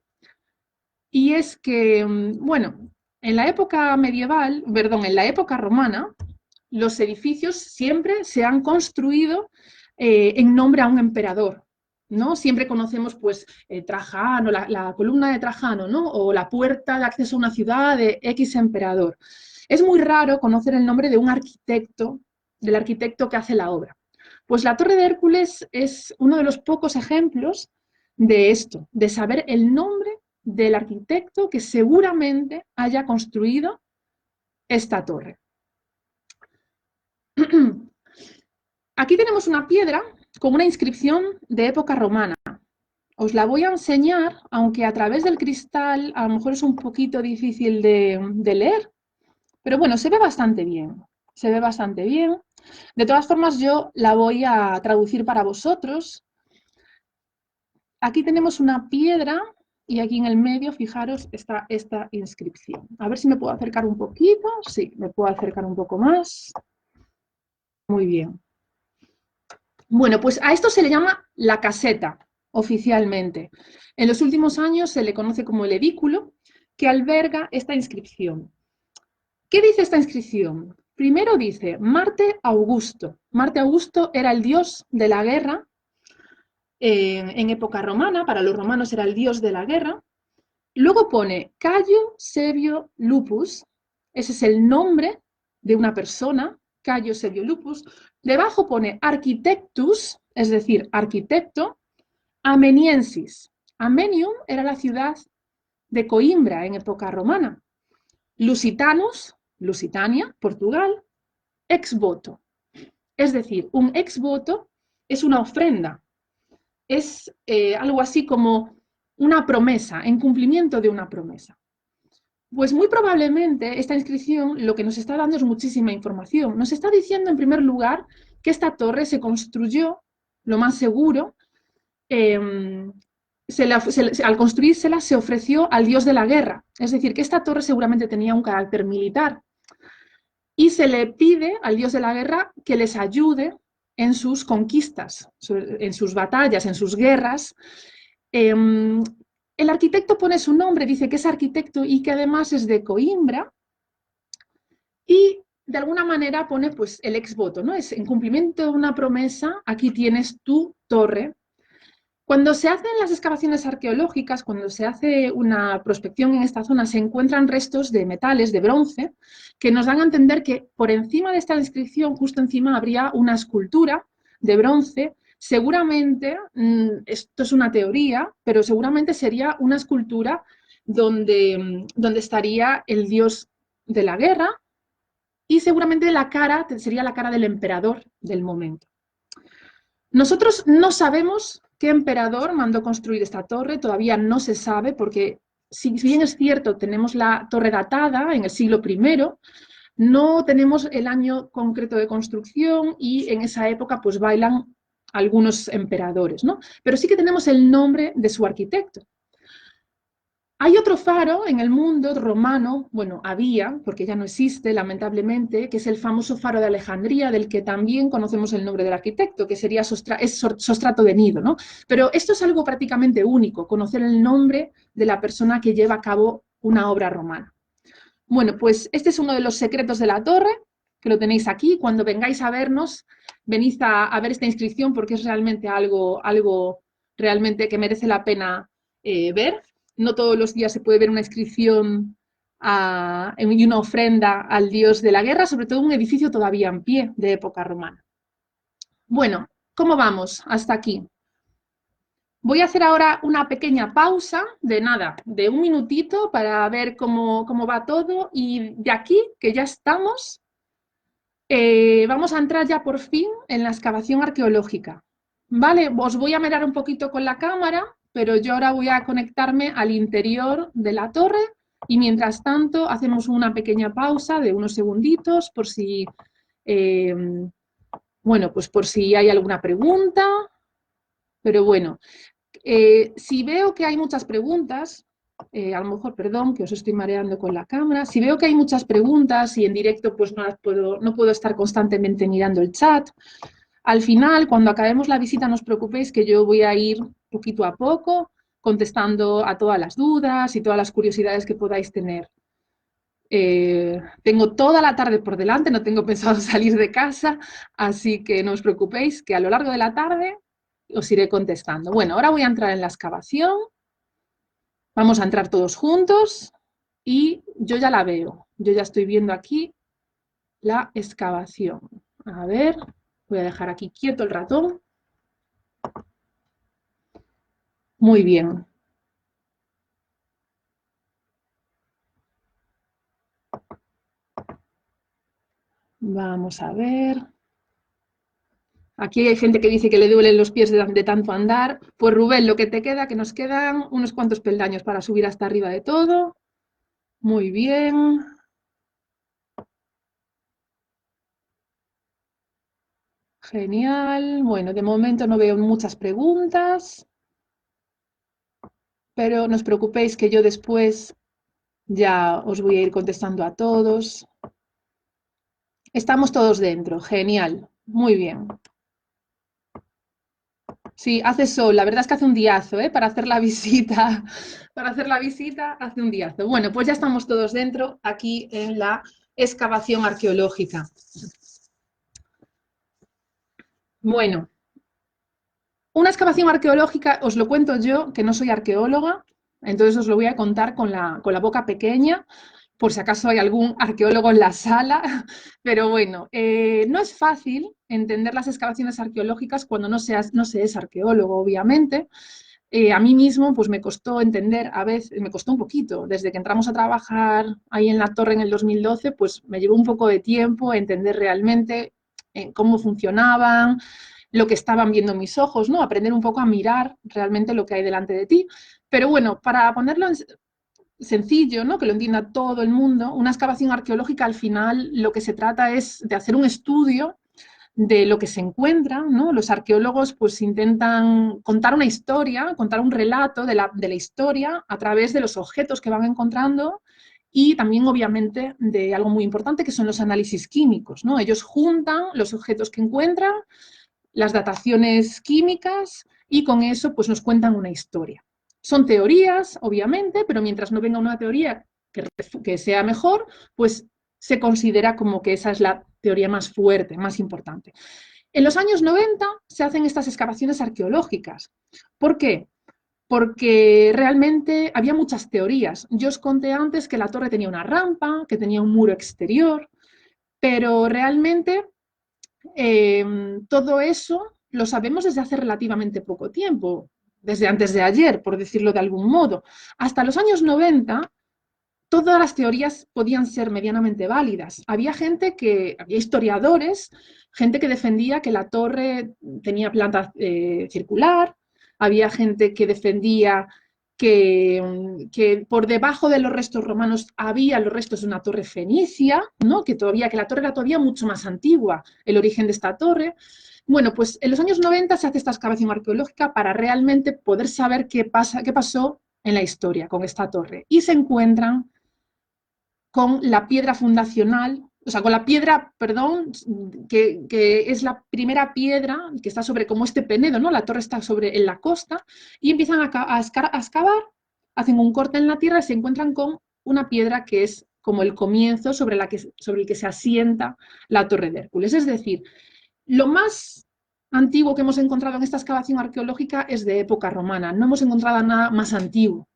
Y es que, bueno, en la época medieval, perdón, en la época romana, los edificios siempre se han construido en nombre a un emperador, ¿no? Siempre conocemos, pues, Trajano, la columna de Trajano, ¿no? O la puerta de acceso a una ciudad de X emperador. Es muy raro conocer el nombre de un arquitecto, del arquitecto que hace la obra. Pues la Torre de Hércules es uno de los pocos ejemplos de esto, de saber el nombre del arquitecto que seguramente haya construido esta torre. Aquí tenemos una piedra con una inscripción de época romana. Os la voy a enseñar, aunque a través del cristal a lo mejor es un poquito difícil de leer, pero bueno, se ve bastante bien. Se ve bastante bien. De todas formas, yo la voy a traducir para vosotros. Aquí tenemos una piedra y aquí en el medio, fijaros, está esta inscripción. A ver si me puedo acercar un poquito. Sí, me puedo acercar un poco más. Muy bien. Bueno, pues a esto se le llama la caseta, oficialmente. En los últimos años se le conoce como el edículo, que alberga esta inscripción. ¿Qué dice esta inscripción? Primero dice Marte Augusto. Marte Augusto era el dios de la guerra en época romana, para los romanos era el dios de la guerra. Luego pone Cayo Sebio Lupus, ese es el nombre de una persona, Cayo Sebio Lupus. Debajo pone Architectus, es decir, arquitecto, Ameniensis. Amenium era la ciudad de Coimbra en época romana. Lusitanus, Lusitania, Portugal, ex voto. Es decir, un ex voto es una ofrenda. Es algo así como una promesa, en cumplimiento de una promesa. Pues muy probablemente esta inscripción lo que nos está dando es muchísima información. Nos está diciendo, en primer lugar, que esta torre se construyó, lo más seguro, al construírsela se ofreció al dios de la guerra. Es decir, que esta torre seguramente tenía un carácter militar. Y se le pide al dios de la guerra que les ayude en sus conquistas, en sus batallas, en sus guerras. El arquitecto pone su nombre, dice que es arquitecto y que además es de Coimbra, y de alguna manera pone pues el ex voto, ¿no? Es en cumplimiento de una promesa, aquí tienes tu torre. Cuando se hacen las excavaciones arqueológicas, cuando se hace una prospección en esta zona, se encuentran restos de metales, de bronce, que nos dan a entender que por encima de esta inscripción, justo encima, habría una escultura de bronce. Seguramente, esto es una teoría, pero seguramente sería una escultura donde estaría el dios de la guerra y seguramente la cara sería la cara del emperador del momento. Nosotros no sabemos qué emperador mandó construir esta torre, todavía no se sabe, porque si bien es cierto, tenemos la torre datada en el siglo I, no tenemos el año concreto de construcción y en esa época pues bailan algunos emperadores, ¿no? Pero sí que tenemos el nombre de su arquitecto. Hay otro faro en el mundo romano, bueno, había, porque ya no existe, lamentablemente, que es el famoso faro de Alejandría, del que también conocemos el nombre del arquitecto, que sería Sostrato de Nido, ¿no? Pero esto es algo prácticamente único, conocer el nombre de la persona que lleva a cabo una obra romana. Bueno, pues este es uno de los secretos de la torre, que lo tenéis aquí. Cuando vengáis a vernos, venid a ver esta inscripción porque es realmente algo realmente que merece la pena ver. No todos los días se puede ver una inscripción y una ofrenda al dios de la guerra, sobre todo un edificio todavía en pie de época romana. Bueno, ¿cómo vamos hasta aquí? Voy a hacer ahora una pequeña pausa de nada, de un minutito para ver cómo va todo y de aquí, que ya estamos, vamos a entrar ya por fin en la excavación arqueológica. Vale, os voy a mirar un poquito con la cámara, pero yo ahora voy a conectarme al interior de la torre y mientras tanto hacemos una pequeña pausa de unos segunditos por si, bueno, pues por si hay alguna pregunta, pero bueno, si veo que hay muchas preguntas, a lo mejor, perdón, que os estoy mareando con la cámara, si veo que hay muchas preguntas y en directo pues no puedo estar constantemente mirando el chat, al final, cuando acabemos la visita, no os preocupéis que yo voy a ir poquito a poco contestando a todas las dudas y todas las curiosidades que podáis tener. Tengo toda la tarde por delante, no tengo pensado salir de casa, así que no os preocupéis que a lo largo de la tarde os iré contestando. Bueno, ahora voy a entrar en la excavación, vamos a entrar todos juntos y yo ya la veo, yo ya estoy viendo aquí la excavación. A ver, voy a dejar aquí quieto el ratón. Muy bien. Vamos a ver. Aquí hay gente que dice que le duelen los pies de tanto andar. Pues Rubén, lo que te queda, que nos quedan unos cuantos peldaños para subir hasta arriba de todo. Muy bien. Genial. Bueno, de momento no veo muchas preguntas, pero no os preocupéis que yo después ya os voy a ir contestando a todos. Estamos todos dentro. Genial. Muy bien. Sí, hace sol. La verdad es que hace un diazo, ¿eh? Para hacer la visita. Para hacer la visita hace un diazo. Bueno, pues ya estamos todos dentro aquí en la excavación arqueológica. Bueno, una excavación arqueológica, os lo cuento yo, que no soy arqueóloga, entonces os lo voy a contar con la boca pequeña, por si acaso hay algún arqueólogo en la sala, pero bueno, no es fácil entender las excavaciones arqueológicas cuando no se es arqueólogo, obviamente. A mí mismo pues me costó entender, a veces me costó un poquito, desde que entramos a trabajar ahí en la torre en el 2012, pues me llevó un poco de tiempo entender realmente cómo funcionaban, lo que estaban viendo mis ojos, ¿no? Aprender un poco a mirar realmente lo que hay delante de ti. Pero bueno, para ponerlo en sencillo, ¿no? Que lo entienda todo el mundo, una excavación arqueológica al final lo que se trata es de hacer un estudio de lo que se encuentra, ¿no? Los arqueólogos pues intentan contar una historia, contar un relato de la historia a través de los objetos que van encontrando y también obviamente de algo muy importante que son los análisis químicos, ¿no? Ellos juntan los objetos que encuentran las dataciones químicas y con eso pues nos cuentan una historia. Son teorías, obviamente, pero mientras no venga una teoría que sea mejor, pues se considera como que esa es la teoría más fuerte, más importante. En los años 90 se hacen estas excavaciones arqueológicas. ¿Por qué? Porque realmente había muchas teorías. Yo os conté antes que la torre tenía una rampa, que tenía un muro exterior, pero realmente todo eso lo sabemos desde hace relativamente poco tiempo, desde antes de ayer, por decirlo de algún modo. Hasta los años 90, todas las teorías podían ser medianamente válidas. Había historiadores, gente que defendía que la torre tenía planta circular, había gente que defendía que por debajo de los restos romanos había los restos de una torre fenicia, ¿no? que la torre era todavía mucho más antigua, el origen de esta torre. Bueno, pues en los años 90 se hace esta excavación arqueológica para realmente poder saber qué pasó en la historia con esta torre. Y se encuentran con la piedra fundacional, o sea, con la piedra, perdón, que es la primera piedra que está sobre como este penedo, ¿no? La torre está en la costa y empiezan a excavar, hacen un corte en la tierra y se encuentran con una piedra que es como el comienzo sobre el que se asienta la torre de Hércules. Es decir, lo más antiguo que hemos encontrado en esta excavación arqueológica es de época romana, no hemos encontrado nada más antiguo.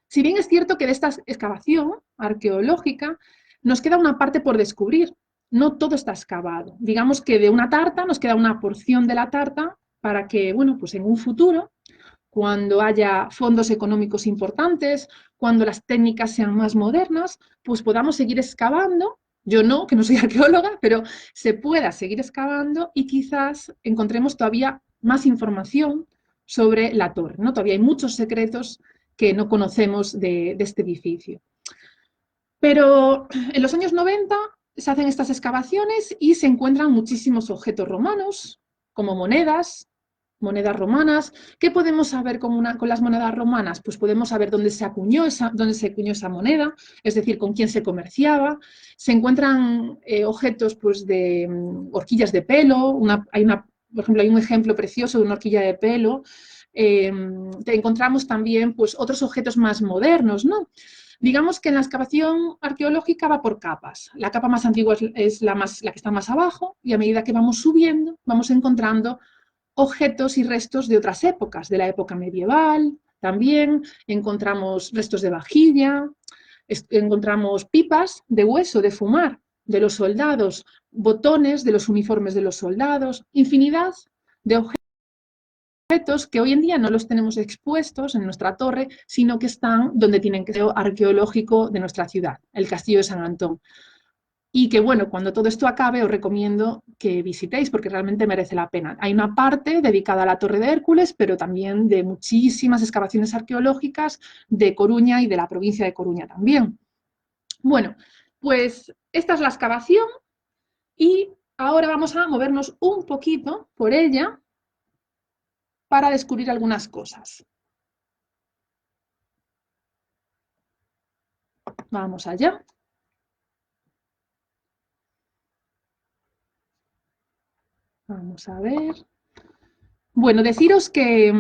Si bien es cierto que de esta excavación arqueológica nos queda una parte por descubrir, no todo está excavado. Digamos que de una tarta nos queda una porción de la tarta para que, bueno, pues en un futuro, cuando haya fondos económicos importantes, cuando las técnicas sean más modernas, pues podamos seguir excavando. Yo no, que no soy arqueóloga, pero se pueda seguir excavando y quizás encontremos todavía más información sobre la torre, ¿no? Todavía hay muchos secretos que no conocemos de este edificio. Pero en los años 90 se hacen estas excavaciones y se encuentran muchísimos objetos romanos, como monedas romanas. ¿Qué podemos saber con las monedas romanas? Pues podemos saber dónde se acuñó esa moneda, es decir, con quién se comerciaba. Se encuentran objetos pues, de horquillas de pelo. Por ejemplo, hay un ejemplo precioso de una horquilla de pelo. Encontramos también pues, otros objetos más modernos, ¿no? Digamos que en la excavación arqueológica va por capas. La capa más antigua es la que está más abajo y a medida que vamos subiendo vamos encontrando objetos y restos de otras épocas, de la época medieval también, encontramos restos de vajilla, encontramos pipas de hueso, de fumar, de los soldados, botones de los uniformes de los soldados, infinidad de objetos que hoy en día no los tenemos expuestos en nuestra torre, sino que están donde tienen que ser arqueológico de nuestra ciudad, el Castillo de San Antón. Y que, bueno, cuando todo esto acabe os recomiendo que visitéis porque realmente merece la pena. Hay una parte dedicada a la Torre de Hércules, pero también de muchísimas excavaciones arqueológicas de Coruña y de la provincia de Coruña también. Bueno, pues esta es la excavación y ahora vamos a movernos un poquito por ella para descubrir algunas cosas. Vamos allá. Vamos a ver. Bueno, deciros que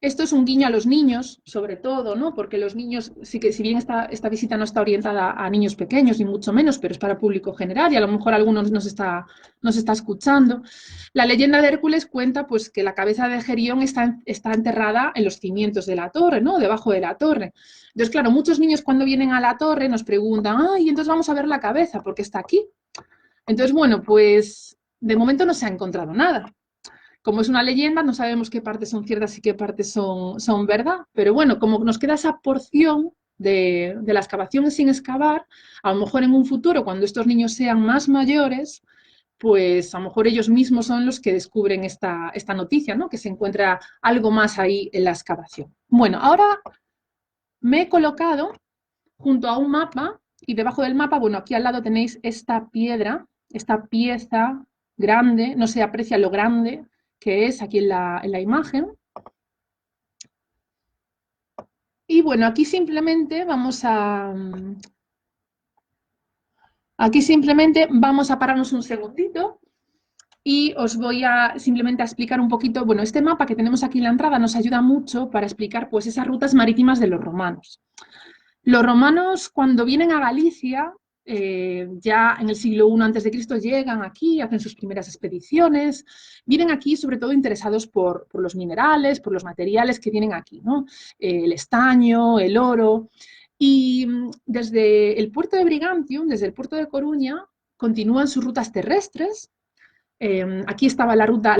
esto es un guiño a los niños, sobre todo, ¿no? Porque los niños, sí que si bien esta visita no está orientada a niños pequeños, ni mucho menos, pero es para público general y a lo mejor algunos nos está escuchando. La leyenda de Hércules cuenta pues, que la cabeza de Gerión está enterrada en los cimientos de la torre, ¿no? Debajo de la torre. Entonces, claro, muchos niños cuando vienen a la torre nos preguntan, ¡ay, entonces vamos a ver la cabeza, porque está aquí! Entonces, bueno, pues de momento no se ha encontrado nada. Como es una leyenda, no sabemos qué partes son ciertas y qué partes son verdad. Pero bueno, como nos queda esa porción de la excavación sin excavar, a lo mejor en un futuro, cuando estos niños sean más mayores, pues a lo mejor ellos mismos son los que descubren esta noticia, ¿no? Que se encuentra algo más ahí en la excavación. Bueno, ahora me he colocado junto a un mapa y debajo del mapa, bueno, aquí al lado tenéis esta piedra, esta pieza grande, no se aprecia lo grande que es aquí en la imagen. Y bueno, aquí simplemente vamos a pararnos un segundito y os voy a simplemente a explicar un poquito, bueno, este mapa que tenemos aquí en la entrada nos ayuda mucho para explicar pues esas rutas marítimas de los romanos. Los romanos cuando vienen a Galicia, ya en el siglo I a.C. llegan aquí, hacen sus primeras expediciones, vienen aquí sobre todo interesados por los minerales, por los materiales que vienen aquí, ¿no? El estaño, el oro, y desde el puerto de Brigantium, desde el puerto de Coruña, continúan sus rutas terrestres. Aquí estaba la ruta,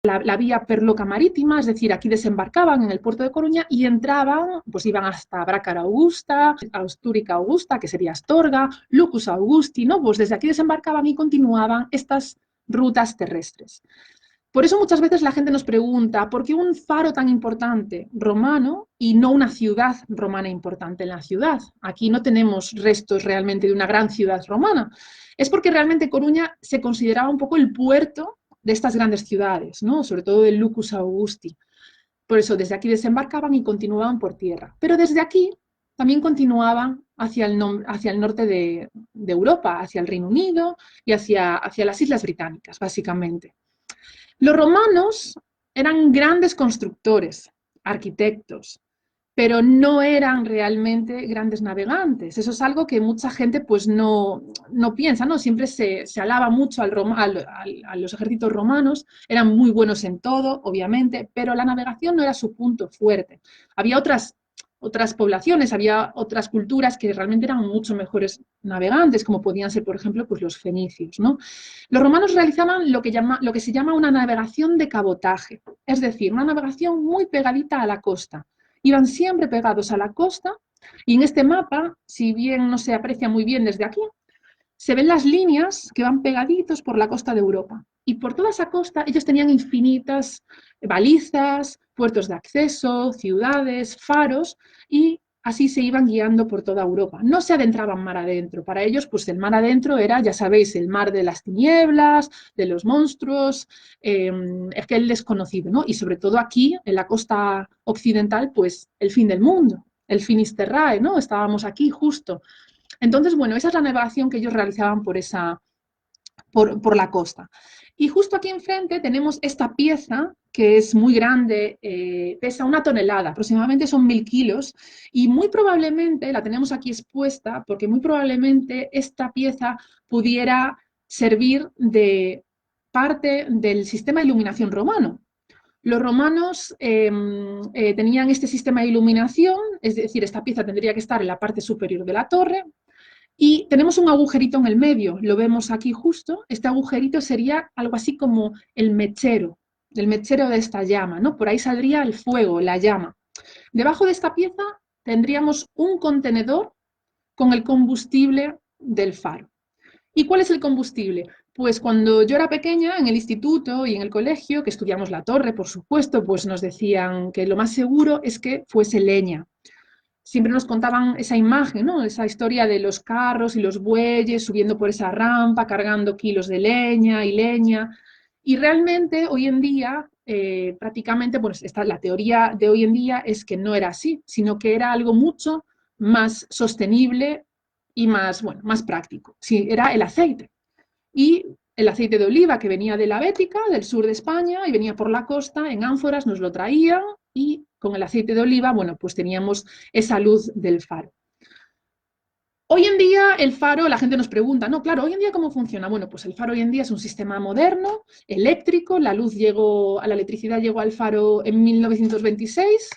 la vía perloca marítima, es decir, aquí desembarcaban en el puerto de Coruña y entraban, pues iban hasta Brácara Augusta, Astúrica Augusta, que sería Astorga, Lucus Augusti, ¿no? Pues desde aquí desembarcaban y continuaban estas rutas terrestres. Por eso muchas veces la gente nos pregunta, ¿por qué un faro tan importante romano y no una ciudad romana importante en la ciudad? Aquí no tenemos restos realmente de una gran ciudad romana. Es porque realmente Coruña se consideraba un poco el puerto de estas grandes ciudades, ¿no? Sobre todo del Lucus Augusti. Por eso desde aquí desembarcaban y continuaban por tierra. Pero desde aquí también continuaban hacia el norte de Europa, hacia el Reino Unido y hacia las Islas Británicas, básicamente. Los romanos eran grandes constructores, arquitectos, pero no eran realmente grandes navegantes. Eso es algo que mucha gente pues no piensa, ¿no? Siempre se alaba mucho a los ejércitos romanos, eran muy buenos en todo, obviamente, pero la navegación no era su punto fuerte. Había otras poblaciones, había otras culturas que realmente eran mucho mejores navegantes, como podían ser, por ejemplo, pues los fenicios, ¿no? Los romanos realizaban lo que se llama una navegación de cabotaje, es decir, una navegación muy pegadita a la costa. Iban siempre pegados a la costa y en este mapa, si bien no se aprecia muy bien desde aquí, se ven las líneas que van pegaditos por la costa de Europa. Y por toda esa costa ellos tenían infinitas balizas, puertos de acceso, ciudades, faros, y así se iban guiando por toda Europa. No se adentraban mar adentro. Para ellos, pues el mar adentro era, ya sabéis, el mar de las tinieblas, de los monstruos, aquel desconocido, ¿no? Y sobre todo aquí, en la costa occidental, pues el fin del mundo, el Finisterrae, ¿no? Estábamos aquí justo. Entonces, bueno, esa es la navegación que ellos realizaban por la costa. Y justo aquí enfrente tenemos esta pieza que es muy grande, pesa 1 tonelada, aproximadamente son 1000 kilos, y muy probablemente, la tenemos aquí expuesta, porque muy probablemente esta pieza pudiera servir de parte del sistema de iluminación romano. Los romanos tenían este sistema de iluminación, es decir, esta pieza tendría que estar en la parte superior de la torre, y tenemos un agujerito en el medio, lo vemos aquí justo. Este agujerito sería algo así como el mechero de esta llama, ¿no? Por ahí saldría el fuego, la llama. Debajo de esta pieza tendríamos un contenedor con el combustible del faro. ¿Y cuál es el combustible? Pues cuando yo era pequeña, en el instituto y en el colegio, que estudiamos la torre, por supuesto, pues nos decían que lo más seguro es que fuese leña. Siempre nos contaban esa imagen, ¿no? Esa historia de los carros y los bueyes subiendo por esa rampa, cargando kilos de leña y leña. Y realmente hoy en día, prácticamente, pues la teoría de hoy en día es que no era así, sino que era algo mucho más sostenible y más, bueno, más práctico. Sí, era el aceite. Y el aceite de oliva que venía de la Bética, del sur de España, y venía por la costa, en ánforas nos lo traían, y con el aceite de oliva, bueno, pues teníamos esa luz del faro. Hoy en día el faro, la gente nos pregunta, no, claro, hoy en día ¿cómo funciona? Bueno, pues el faro hoy en día es un sistema moderno, eléctrico, la electricidad llegó al faro en 1926,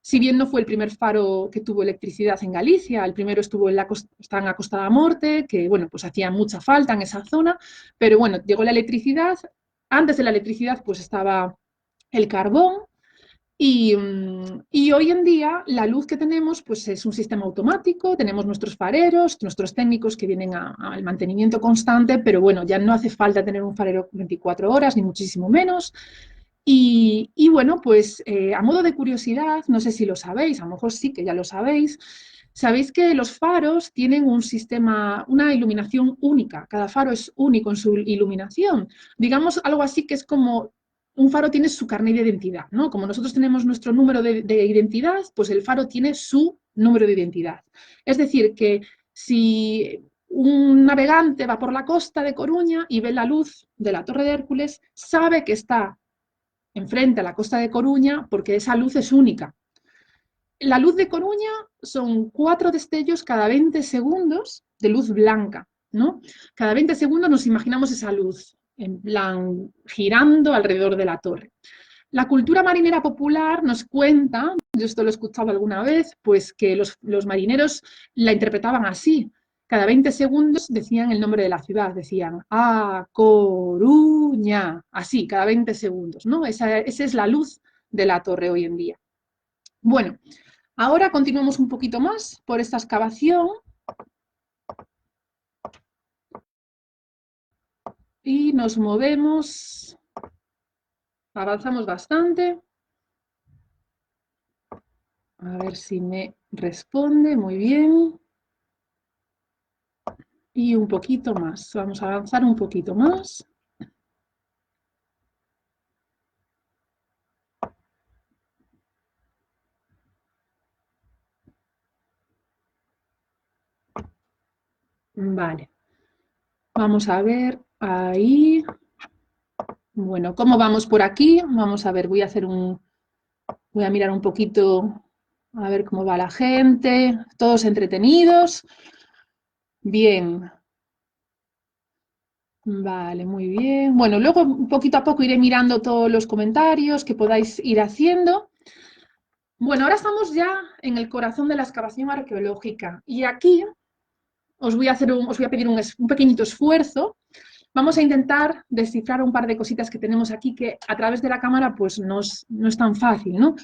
si bien no fue el primer faro que tuvo electricidad en Galicia, el primero estuvo en la Costa da Morte, que bueno, pues hacía mucha falta en esa zona, pero bueno, llegó la electricidad, antes de la electricidad pues estaba el carbón, y hoy en día la luz que tenemos pues es un sistema automático, tenemos nuestros fareros, nuestros técnicos que vienen al mantenimiento constante, pero bueno, ya no hace falta tener un farero 24 horas, ni muchísimo menos. Y bueno, pues a modo de curiosidad, no sé si lo sabéis, a lo mejor sí que ya lo sabéis, sabéis que los faros tienen un sistema, una iluminación única, cada faro es único en su iluminación. Digamos algo así que es como un faro tiene su carnet de identidad, ¿no? Como nosotros tenemos nuestro número de identidad, pues el faro tiene su número de identidad. Es decir, que si un navegante va por la costa de Coruña y ve la luz de la Torre de Hércules, sabe que está enfrente a la costa de Coruña porque esa luz es única. La luz de Coruña son 4 destellos cada 20 segundos de luz blanca, ¿no? Cada 20 segundos nos imaginamos esa luz, en plan, girando alrededor de la torre. La cultura marinera popular nos cuenta, yo esto lo he escuchado alguna vez, pues que los marineros la interpretaban así. Cada 20 segundos decían el nombre de la ciudad, decían A Coruña, así, cada 20 segundos, ¿no? Esa es la luz de la torre hoy en día. Bueno, ahora continuamos un poquito más por esta excavación y nos movemos, avanzamos bastante. A ver si me responde, muy bien. Y un poquito más, vamos a avanzar un poquito más. Vale, vamos a ver ahí. Bueno, ¿cómo vamos por aquí? Vamos a ver, voy a mirar un poquito, a ver cómo va la gente. Todos entretenidos. Bien. Vale, muy bien. Bueno, luego poquito a poco iré mirando todos los comentarios que podáis ir haciendo. Bueno, ahora estamos ya en el corazón de la excavación arqueológica y aquí os voy a pedir un pequeñito esfuerzo. Vamos a intentar descifrar un par de cositas que tenemos aquí que a través de la cámara pues no es tan fácil, ¿no?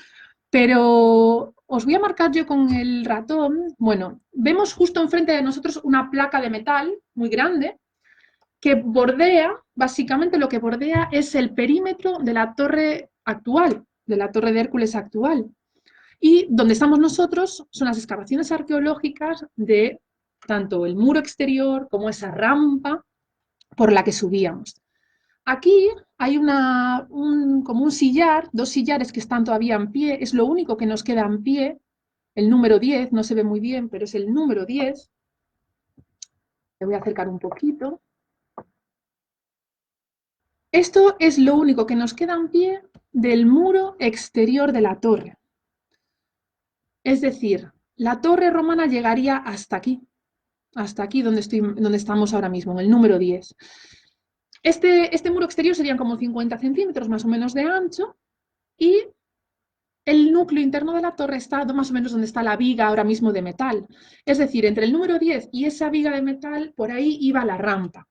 Pero os voy a marcar yo con el ratón. Bueno, vemos justo enfrente de nosotros una placa de metal muy grande que bordea, básicamente lo que bordea es el perímetro de la torre actual, de la torre de Hércules actual. Y donde estamos nosotros son las excavaciones arqueológicas de tanto el muro exterior como esa rampa por la que subíamos. Aquí hay como un sillar, 2 sillares que están todavía en pie, es lo único que nos queda en pie, el número 10, no se ve muy bien, pero es el número 10. Le voy a acercar un poquito. Esto es lo único que nos queda en pie del muro exterior de la torre. Es decir, la torre romana llegaría hasta aquí donde estamos ahora mismo, en el número 10. Este muro exterior serían como 50 centímetros más o menos de ancho y el núcleo interno de la torre está más o menos donde está la viga ahora mismo de metal. Es decir, entre el número 10 y esa viga de metal, por ahí iba la rampa.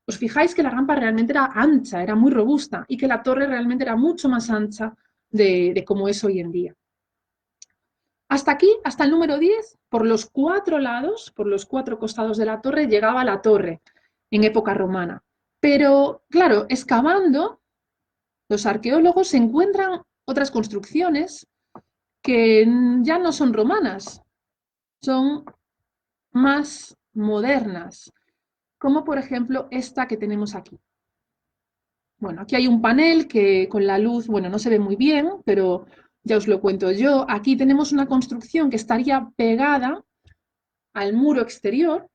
Os fijáis que la rampa realmente era ancha, era muy robusta y que la torre realmente era mucho más ancha de como es hoy en día. Hasta aquí, hasta el número 10, por los 4 lados, por los 4 costados de la torre, llegaba la torre en época romana. Pero, claro, excavando, los arqueólogos se encuentran otras construcciones que ya no son romanas, son más modernas, como por ejemplo esta que tenemos aquí. Bueno, aquí hay un panel que con la luz, bueno, no se ve muy bien, pero ya os lo cuento yo. Aquí tenemos una construcción que estaría pegada al muro exterior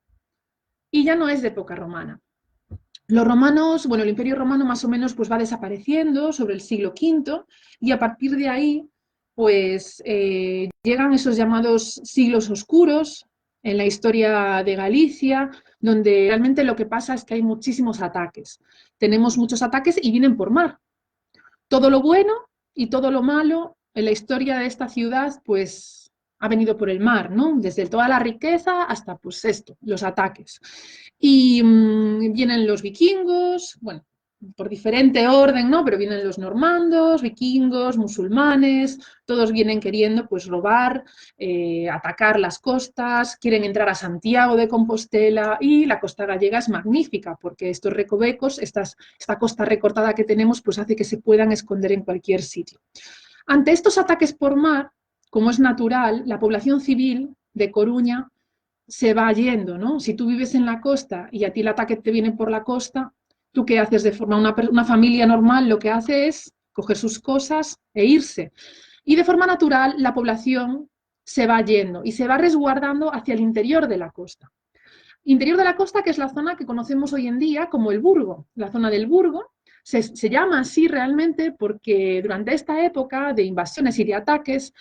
y ya no es de época romana. Los romanos, bueno, el Imperio Romano más o menos pues va desapareciendo sobre el siglo V y a partir de ahí pues llegan esos llamados siglos oscuros en la historia de Galicia, donde realmente lo que pasa es que hay muchísimos ataques. Tenemos muchos ataques y vienen por mar. Todo lo bueno y todo lo malo en la historia de esta ciudad pues ha venido por el mar, ¿no? Desde toda la riqueza hasta pues esto, los ataques. Y vienen los vikingos, bueno, por diferente orden, ¿no? Pero vienen los normandos, vikingos, musulmanes, todos vienen queriendo pues robar, atacar las costas, quieren entrar a Santiago de Compostela y la costa gallega es magnífica porque estos recovecos, esta costa recortada que tenemos pues hace que se puedan esconder en cualquier sitio. Ante estos ataques por mar, como es natural, la población civil de Coruña se va yendo, ¿no? Si tú vives en la costa y a ti el ataque te viene por la costa, ¿tú qué haces de forma? Una familia normal lo que hace es coger sus cosas e irse. Y de forma natural la población se va yendo y se va resguardando hacia el interior de la costa. Interior de la costa, que es la zona que conocemos hoy en día como el Burgo, la zona del Burgo. Se llama así realmente porque durante esta época de invasiones y de ataques,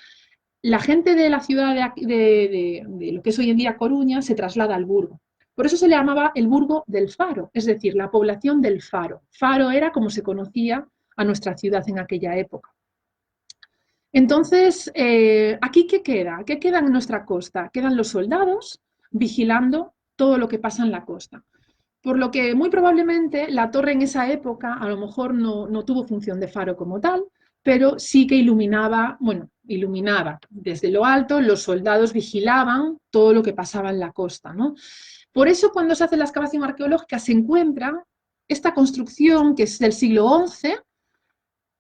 la gente de la ciudad de lo que es hoy en día Coruña se traslada al Burgo. Por eso se le llamaba el Burgo del Faro, es decir, la población del Faro. Faro era como se conocía a nuestra ciudad en aquella época. Entonces, ¿aquí qué queda? ¿Qué queda en nuestra costa? Quedan los soldados vigilando todo lo que pasa en la costa. Por lo que muy probablemente la torre en esa época a lo mejor no tuvo función de faro como tal, pero sí que iluminaba, bueno, iluminaba desde lo alto, los soldados vigilaban todo lo que pasaba en la costa, ¿no? Por eso cuando se hace la excavación arqueológica se encuentra esta construcción que es del siglo XI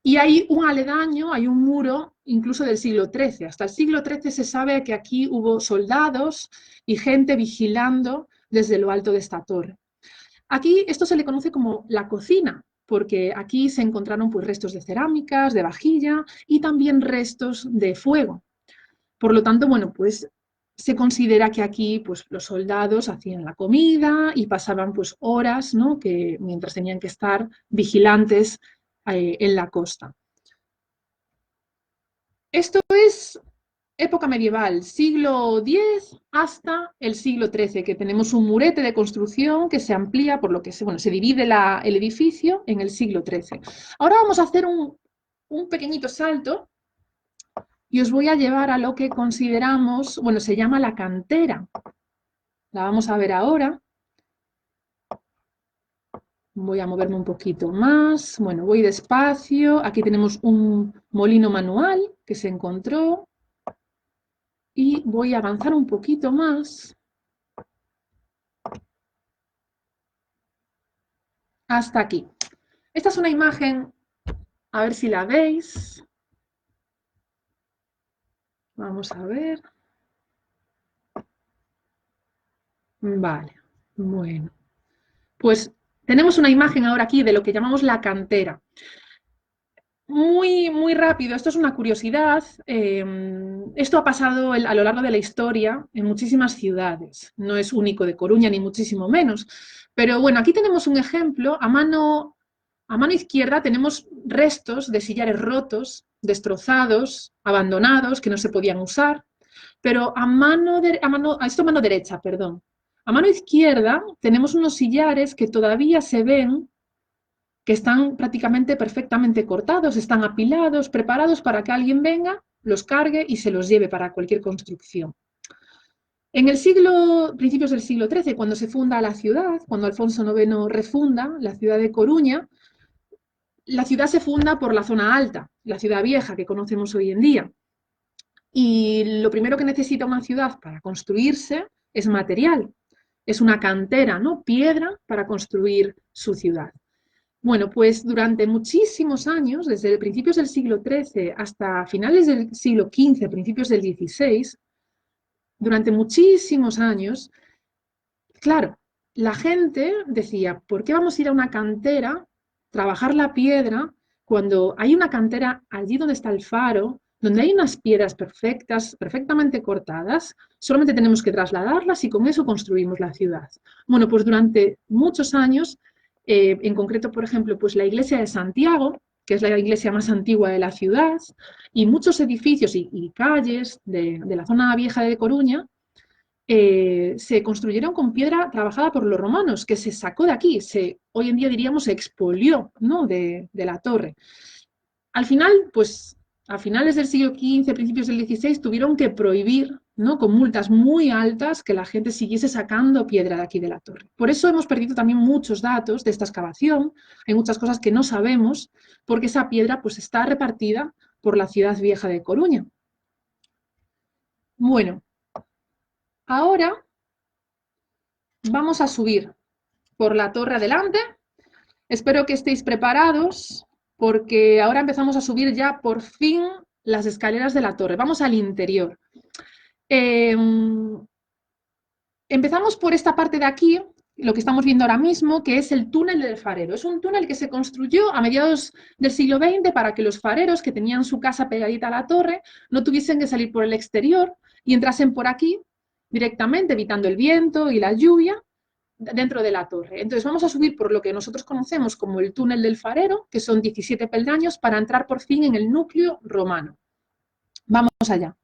y hay un aledaño, hay un muro incluso del siglo XIII. Hasta el siglo XIII se sabe que aquí hubo soldados y gente vigilando desde lo alto de esta torre. Aquí esto se le conoce como la cocina, porque aquí se encontraron pues, restos de cerámicas, de vajilla y también restos de fuego. Por lo tanto, bueno, pues se considera que aquí pues, los soldados hacían la comida y pasaban pues, horas, ¿no? Que, mientras tenían que estar vigilantes en la costa. Esto es época medieval, siglo X hasta el siglo XIII, que tenemos un murete de construcción que se amplía, por lo que se divide el edificio en el siglo XIII. Ahora vamos a hacer un pequeñito salto y os voy a llevar a lo que consideramos, bueno, se llama la cantera. La vamos a ver ahora. Voy a moverme un poquito más. Bueno, voy despacio. Aquí tenemos un molino manual que se encontró. Y voy a avanzar un poquito más hasta aquí. Esta es una imagen, a ver si la veis. Vamos a ver. Vale, bueno. Pues tenemos una imagen ahora aquí de lo que llamamos la cantera. Muy rápido, esto es una curiosidad. Esto ha pasado a lo largo de la historia en muchísimas ciudades. No es único de Coruña, ni muchísimo menos. Pero bueno, aquí tenemos un ejemplo. A mano izquierda tenemos restos de sillares rotos, destrozados, abandonados, que no se podían usar. Pero a mano derecha, perdón. A mano izquierda tenemos unos sillares que todavía se ven que están prácticamente perfectamente cortados, están apilados, preparados para que alguien venga, los cargue y se los lleve para cualquier construcción. En principios del siglo XIII, cuando se funda la ciudad, cuando Alfonso IX refunda la ciudad de Coruña, la ciudad se funda por la zona alta, la ciudad vieja que conocemos hoy en día. Y lo primero que necesita una ciudad para construirse es material, es una cantera, ¿no? Piedra para construir su ciudad. Bueno, pues durante muchísimos años, desde principios del siglo XIII hasta finales del siglo XV, principios del XVI, durante muchísimos años, claro, la gente decía, ¿por qué vamos a ir a una cantera, trabajar la piedra, cuando hay una cantera allí donde está el faro, donde hay unas piedras perfectas, perfectamente cortadas, solamente tenemos que trasladarlas y con eso construimos la ciudad? Bueno, pues durante muchos años, en concreto, por ejemplo, pues la iglesia de Santiago, que es la iglesia más antigua de la ciudad, y muchos edificios y calles de la zona vieja de Coruña, se construyeron con piedra trabajada por los romanos, que se sacó de aquí, hoy en día diríamos se expolió, ¿no? de la torre. Al final, pues a finales del siglo XV, principios del XVI, tuvieron que prohibir, ¿no? Con multas muy altas, que la gente siguiese sacando piedra de aquí de la torre. Por eso hemos perdido también muchos datos de esta excavación, hay muchas cosas que no sabemos, porque esa piedra pues está repartida por la ciudad vieja de Coruña. Bueno, ahora vamos a subir por la torre adelante. Espero que estéis preparados, porque ahora empezamos a subir ya por fin las escaleras de la torre. Vamos al interior. Empezamos por esta parte de aquí, lo que estamos viendo ahora mismo, que es el túnel del farero. Es un túnel que se construyó a mediados del siglo XX para que los fareros que tenían su casa pegadita a la torre no tuviesen que salir por el exterior y entrasen por aquí directamente, evitando el viento y la lluvia, dentro de la torre. Entonces vamos a subir por lo que nosotros conocemos como el túnel del farero, que son 17 peldaños, para entrar por fin en el núcleo romano. Vamos allá.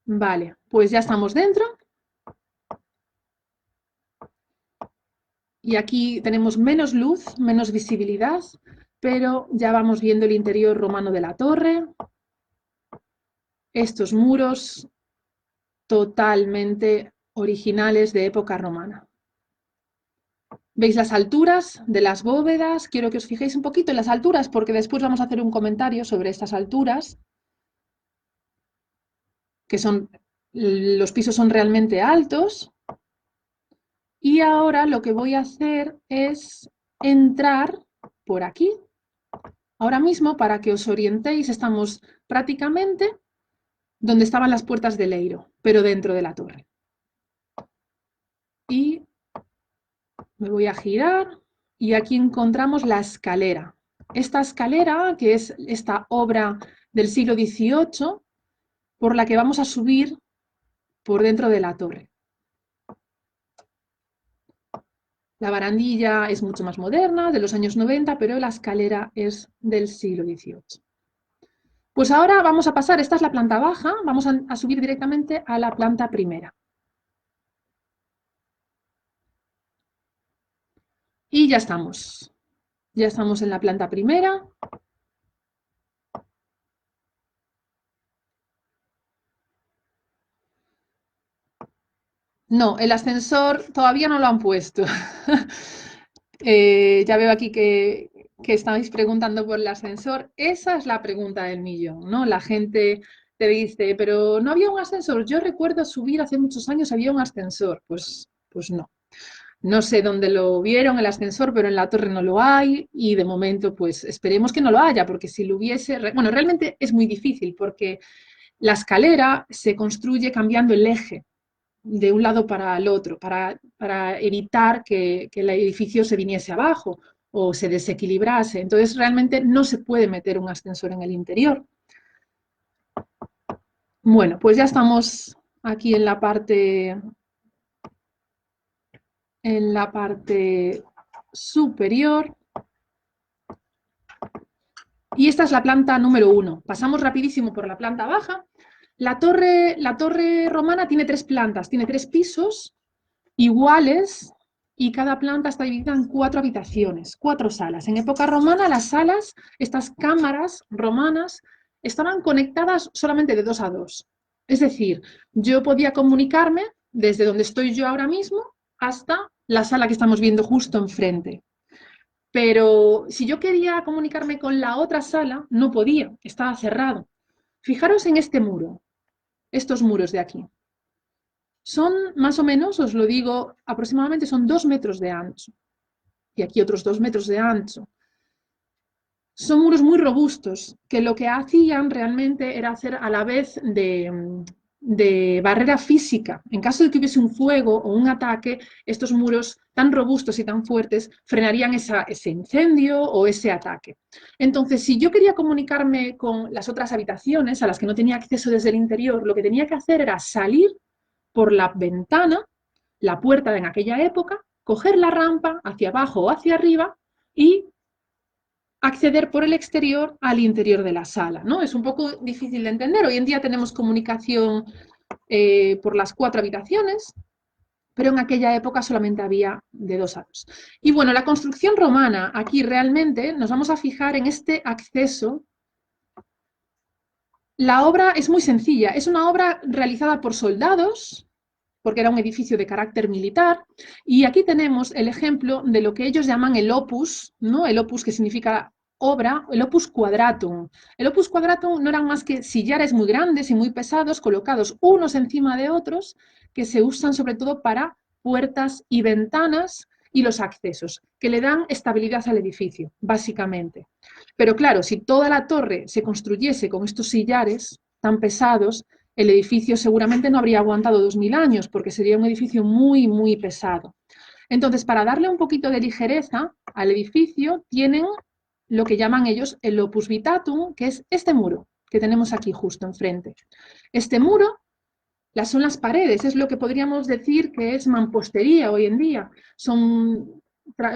Vale, pues ya estamos dentro. Y aquí tenemos menos luz, menos visibilidad, pero ya vamos viendo el interior romano de la torre. Estos muros totalmente originales de época romana. ¿Veis las alturas de las bóvedas? Quiero que os fijéis un poquito en las alturas porque después vamos a hacer un comentario sobre estas alturas, que son, los pisos son realmente altos. Y ahora lo que voy a hacer es entrar por aquí. Ahora mismo, para que os orientéis, estamos prácticamente donde estaban las puertas del Eiro, pero dentro de la torre. Y me voy a girar y aquí encontramos la escalera. Esta escalera, que es esta obra del siglo XVIII, por la que vamos a subir por dentro de la torre. La barandilla es mucho más moderna, de los años 90, pero la escalera es del siglo XVIII. Pues ahora vamos a pasar, esta es la planta baja, vamos a subir directamente a la planta primera. Y ya estamos en la planta primera. No, el ascensor todavía no lo han puesto. Ya veo aquí que estáis preguntando por el ascensor. Esa es la pregunta del millón, ¿no? La gente te dice, pero no había un ascensor. Yo recuerdo subir hace muchos años, había un ascensor. Pues no. No sé dónde lo vieron el ascensor, pero en la torre no lo hay y de momento pues esperemos que no lo haya, porque si lo hubiese, bueno, realmente es muy difícil porque la escalera se construye cambiando el eje de un lado para el otro, para evitar que el edificio se viniese abajo o se desequilibrase. Entonces realmente no se puede meter un ascensor en el interior. Bueno, pues ya estamos aquí en la parte superior. Y esta es la planta número 1. Pasamos rapidísimo por la planta baja. La torre romana tiene 3 plantas, tiene 3 pisos iguales y cada planta está dividida en 4 habitaciones, 4 salas. En época romana las salas, estas cámaras romanas, estaban conectadas solamente de 2 a 2. Es decir, yo podía comunicarme desde donde estoy yo ahora mismo hasta la sala que estamos viendo justo enfrente. Pero si yo quería comunicarme con la otra sala, no podía, estaba cerrado. Fijaros en este muro, estos muros de aquí. Son más o menos, os lo digo, aproximadamente son 2 metros de ancho. Y aquí otros 2 metros de ancho. Son muros muy robustos, que lo que hacían realmente era hacer a la vez de barrera física. En caso de que hubiese un fuego o un ataque, estos muros tan robustos y tan fuertes frenarían ese incendio o ese ataque. Entonces, si yo quería comunicarme con las otras habitaciones a las que no tenía acceso desde el interior, lo que tenía que hacer era salir por la ventana, la puerta en aquella época, coger la rampa hacia abajo o hacia arriba y acceder por el exterior al interior de la sala, ¿no? Es un poco difícil de entender. Hoy en día tenemos comunicación por las 4 habitaciones, pero en aquella época solamente había de 2 a 2. Y bueno, la construcción romana, aquí realmente nos vamos a fijar en este acceso. La obra es muy sencilla, es una obra realizada por soldados, porque era un edificio de carácter militar, y aquí tenemos el ejemplo de lo que ellos llaman el opus, ¿no? El opus que significa obra, el opus quadratum. El opus quadratum no eran más que sillares muy grandes y muy pesados, colocados unos encima de otros, que se usan sobre todo para puertas y ventanas y los accesos, que le dan estabilidad al edificio, básicamente. Pero claro, si toda la torre se construyese con estos sillares tan pesados, el edificio seguramente no habría aguantado 2000 años, porque sería un edificio muy, muy pesado. Entonces, para darle un poquito de ligereza al edificio, tienen lo que llaman ellos el opus vitatum, que es este muro que tenemos aquí justo enfrente. Este muro son las paredes, es lo que podríamos decir que es mampostería hoy en día. Son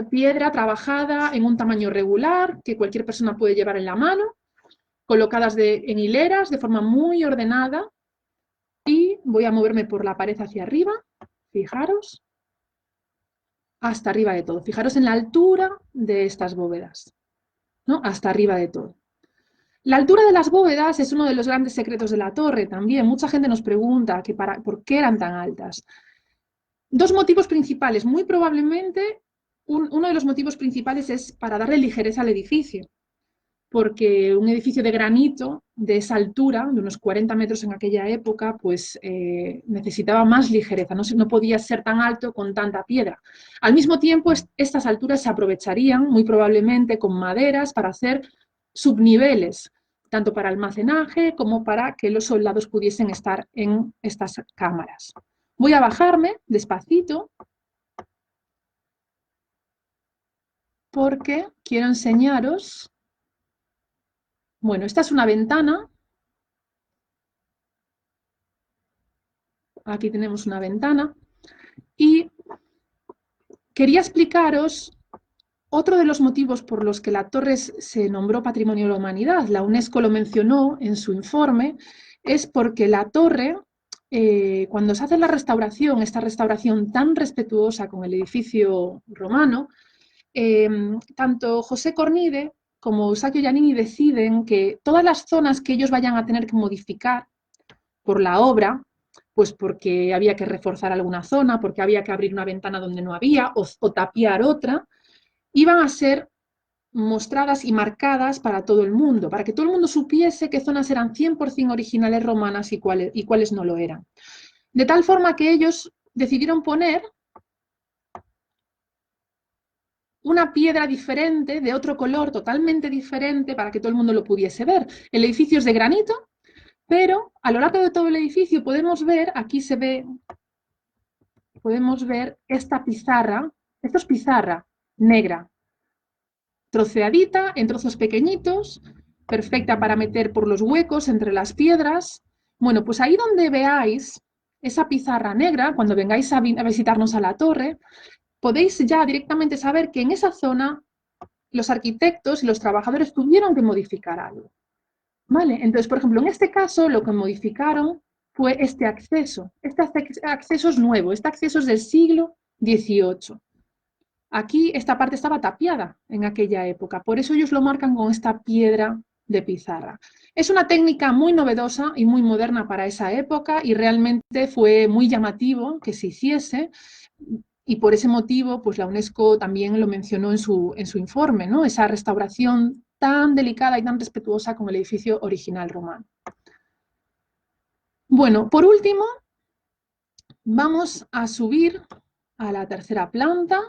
piedra trabajada en un tamaño regular que cualquier persona puede llevar en la mano, colocadas en hileras de forma muy ordenada, y voy a moverme por la pared hacia arriba, fijaros, hasta arriba de todo. Fijaros en la altura de estas bóvedas, ¿no? Hasta arriba de todo. La altura de las bóvedas es uno de los grandes secretos de la torre también. Mucha gente nos pregunta por qué eran tan altas. Dos motivos principales. Muy probablemente uno de los motivos principales es para darle ligereza al edificio, porque un edificio de granito de esa altura, de unos 40 metros en aquella época, pues necesitaba más ligereza, no podía ser tan alto con tanta piedra. Al mismo tiempo, estas alturas se aprovecharían muy probablemente con maderas para hacer subniveles, tanto para almacenaje como para que los soldados pudiesen estar en estas cámaras. Voy a bajarme despacito porque quiero enseñaros. Bueno, esta es una ventana. Aquí tenemos una ventana. Y quería explicaros otro de los motivos por los que la torre se nombró Patrimonio de la Humanidad. La UNESCO lo mencionó en su informe. Es porque la torre, cuando se hace la restauración, esta restauración tan respetuosa con el edificio romano, tanto José Cornide como Eusachio Giannini deciden que todas las zonas que ellos vayan a tener que modificar por la obra, pues porque había que reforzar alguna zona, porque había que abrir una ventana donde no había, o tapiar otra, iban a ser mostradas y marcadas para todo el mundo, para que todo el mundo supiese qué zonas eran 100% originales romanas y cuáles no lo eran. De tal forma que ellos decidieron poner una piedra diferente, de otro color totalmente diferente, para que todo el mundo lo pudiese ver. El edificio es de granito, pero a lo largo de todo el edificio podemos ver, aquí se ve, podemos ver esta pizarra, esto es pizarra negra, troceadita en trozos pequeñitos, perfecta para meter por los huecos entre las piedras. Bueno, pues ahí donde veáis esa pizarra negra, cuando vengáis a visitarnos a la torre, podéis ya directamente saber que en esa zona los arquitectos y los trabajadores tuvieron que modificar algo. ¿Vale? Entonces, por ejemplo, en este caso lo que modificaron fue este acceso. Este acceso es nuevo, este acceso es del siglo XVIII. Aquí esta parte estaba tapiada en aquella época, por eso ellos lo marcan con esta piedra de pizarra. Es una técnica muy novedosa y muy moderna para esa época y realmente fue muy llamativo que se hiciese, y por ese motivo pues la UNESCO también lo mencionó en su informe, ¿no? Esa restauración tan delicada y tan respetuosa con el edificio original romano. Bueno, por último, vamos a subir a la tercera planta.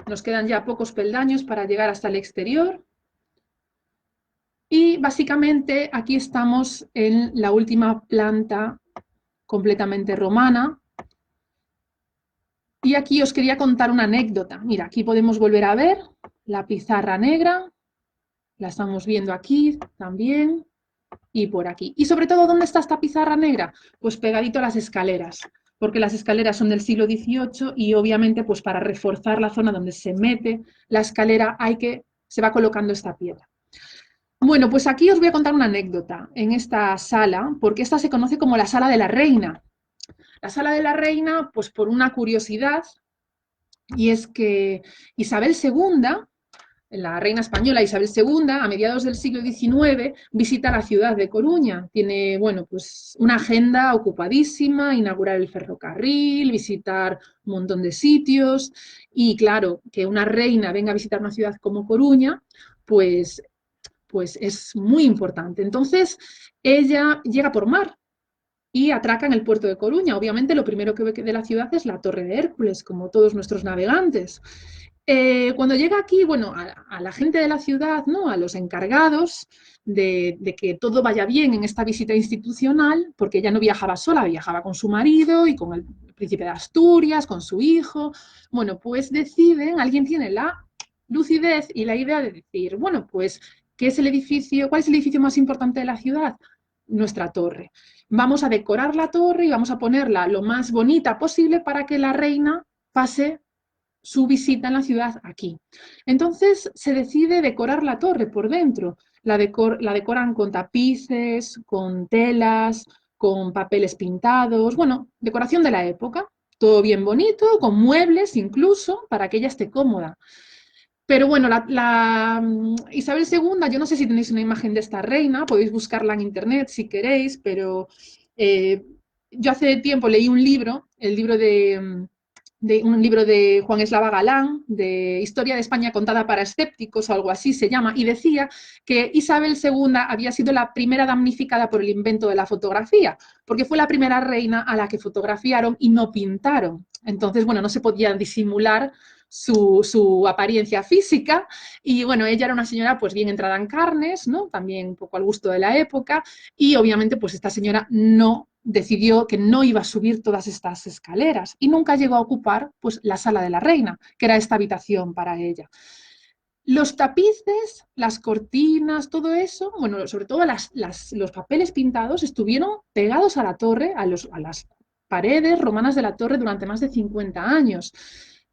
Nos quedan ya pocos peldaños para llegar hasta el exterior. Y básicamente aquí estamos en la última planta completamente romana. Y aquí os quería contar una anécdota. Mira, aquí podemos volver a ver la pizarra negra. La estamos viendo aquí también y por aquí. Y sobre todo, ¿dónde está esta pizarra negra? Pues pegadito a las escaleras, porque las escaleras son del siglo XVIII y obviamente pues para reforzar la zona donde se mete la escalera se va colocando esta piedra. Bueno, pues aquí os voy a contar una anécdota en esta sala, porque esta se conoce como la Sala de la Reina. La Sala de la Reina, pues por una curiosidad, y es que Isabel II, la reina española Isabel II, a mediados del siglo XIX, visita la ciudad de Coruña. Tiene, bueno, pues una agenda ocupadísima, inaugurar el ferrocarril, visitar un montón de sitios, y claro, que una reina venga a visitar una ciudad como Coruña, pues es muy importante. Entonces, ella llega por mar y atraca en el puerto de Coruña. Obviamente, lo primero que ve de la ciudad es la Torre de Hércules, como todos nuestros navegantes. Cuando llega aquí, bueno, a la gente de la ciudad, ¿no? A los encargados de que todo vaya bien en esta visita institucional, porque ella no viajaba sola, viajaba con su marido y con el príncipe de Asturias, con su hijo. Bueno, pues deciden, alguien tiene la lucidez y la idea de decir, bueno, pues, ¿qué es el edificio? ¿Cuál es el edificio más importante de la ciudad? Nuestra torre. Vamos a decorar la torre y vamos a ponerla lo más bonita posible para que la reina pase su visita en la ciudad aquí. Entonces se decide decorar la torre por dentro. La decoran con tapices, con telas, con papeles pintados, bueno, decoración de la época. Todo bien bonito, con muebles incluso, para que ella esté cómoda. Pero bueno, Isabel II, yo no sé si tenéis una imagen de esta reina, podéis buscarla en internet si queréis, pero eh, yo hace tiempo leí un libro, el libro de un libro de Juan Eslava Galán, de Historia de España contada para escépticos o algo así se llama, y decía que Isabel II había sido la primera damnificada por el invento de la fotografía, porque fue la primera reina a la que fotografiaron y no pintaron. Entonces, bueno, no se podía disimular su apariencia física y bueno, ella era una señora pues bien entrada en carnes, ¿no? También un poco al gusto de la época y obviamente pues esta señora no decidió que no iba a subir todas estas escaleras y nunca llegó a ocupar pues la sala de la reina, que era esta habitación para ella. Los tapices, las cortinas, todo eso, bueno, sobre todo los papeles pintados estuvieron pegados a la torre, a las paredes romanas de la torre durante más de 50 años.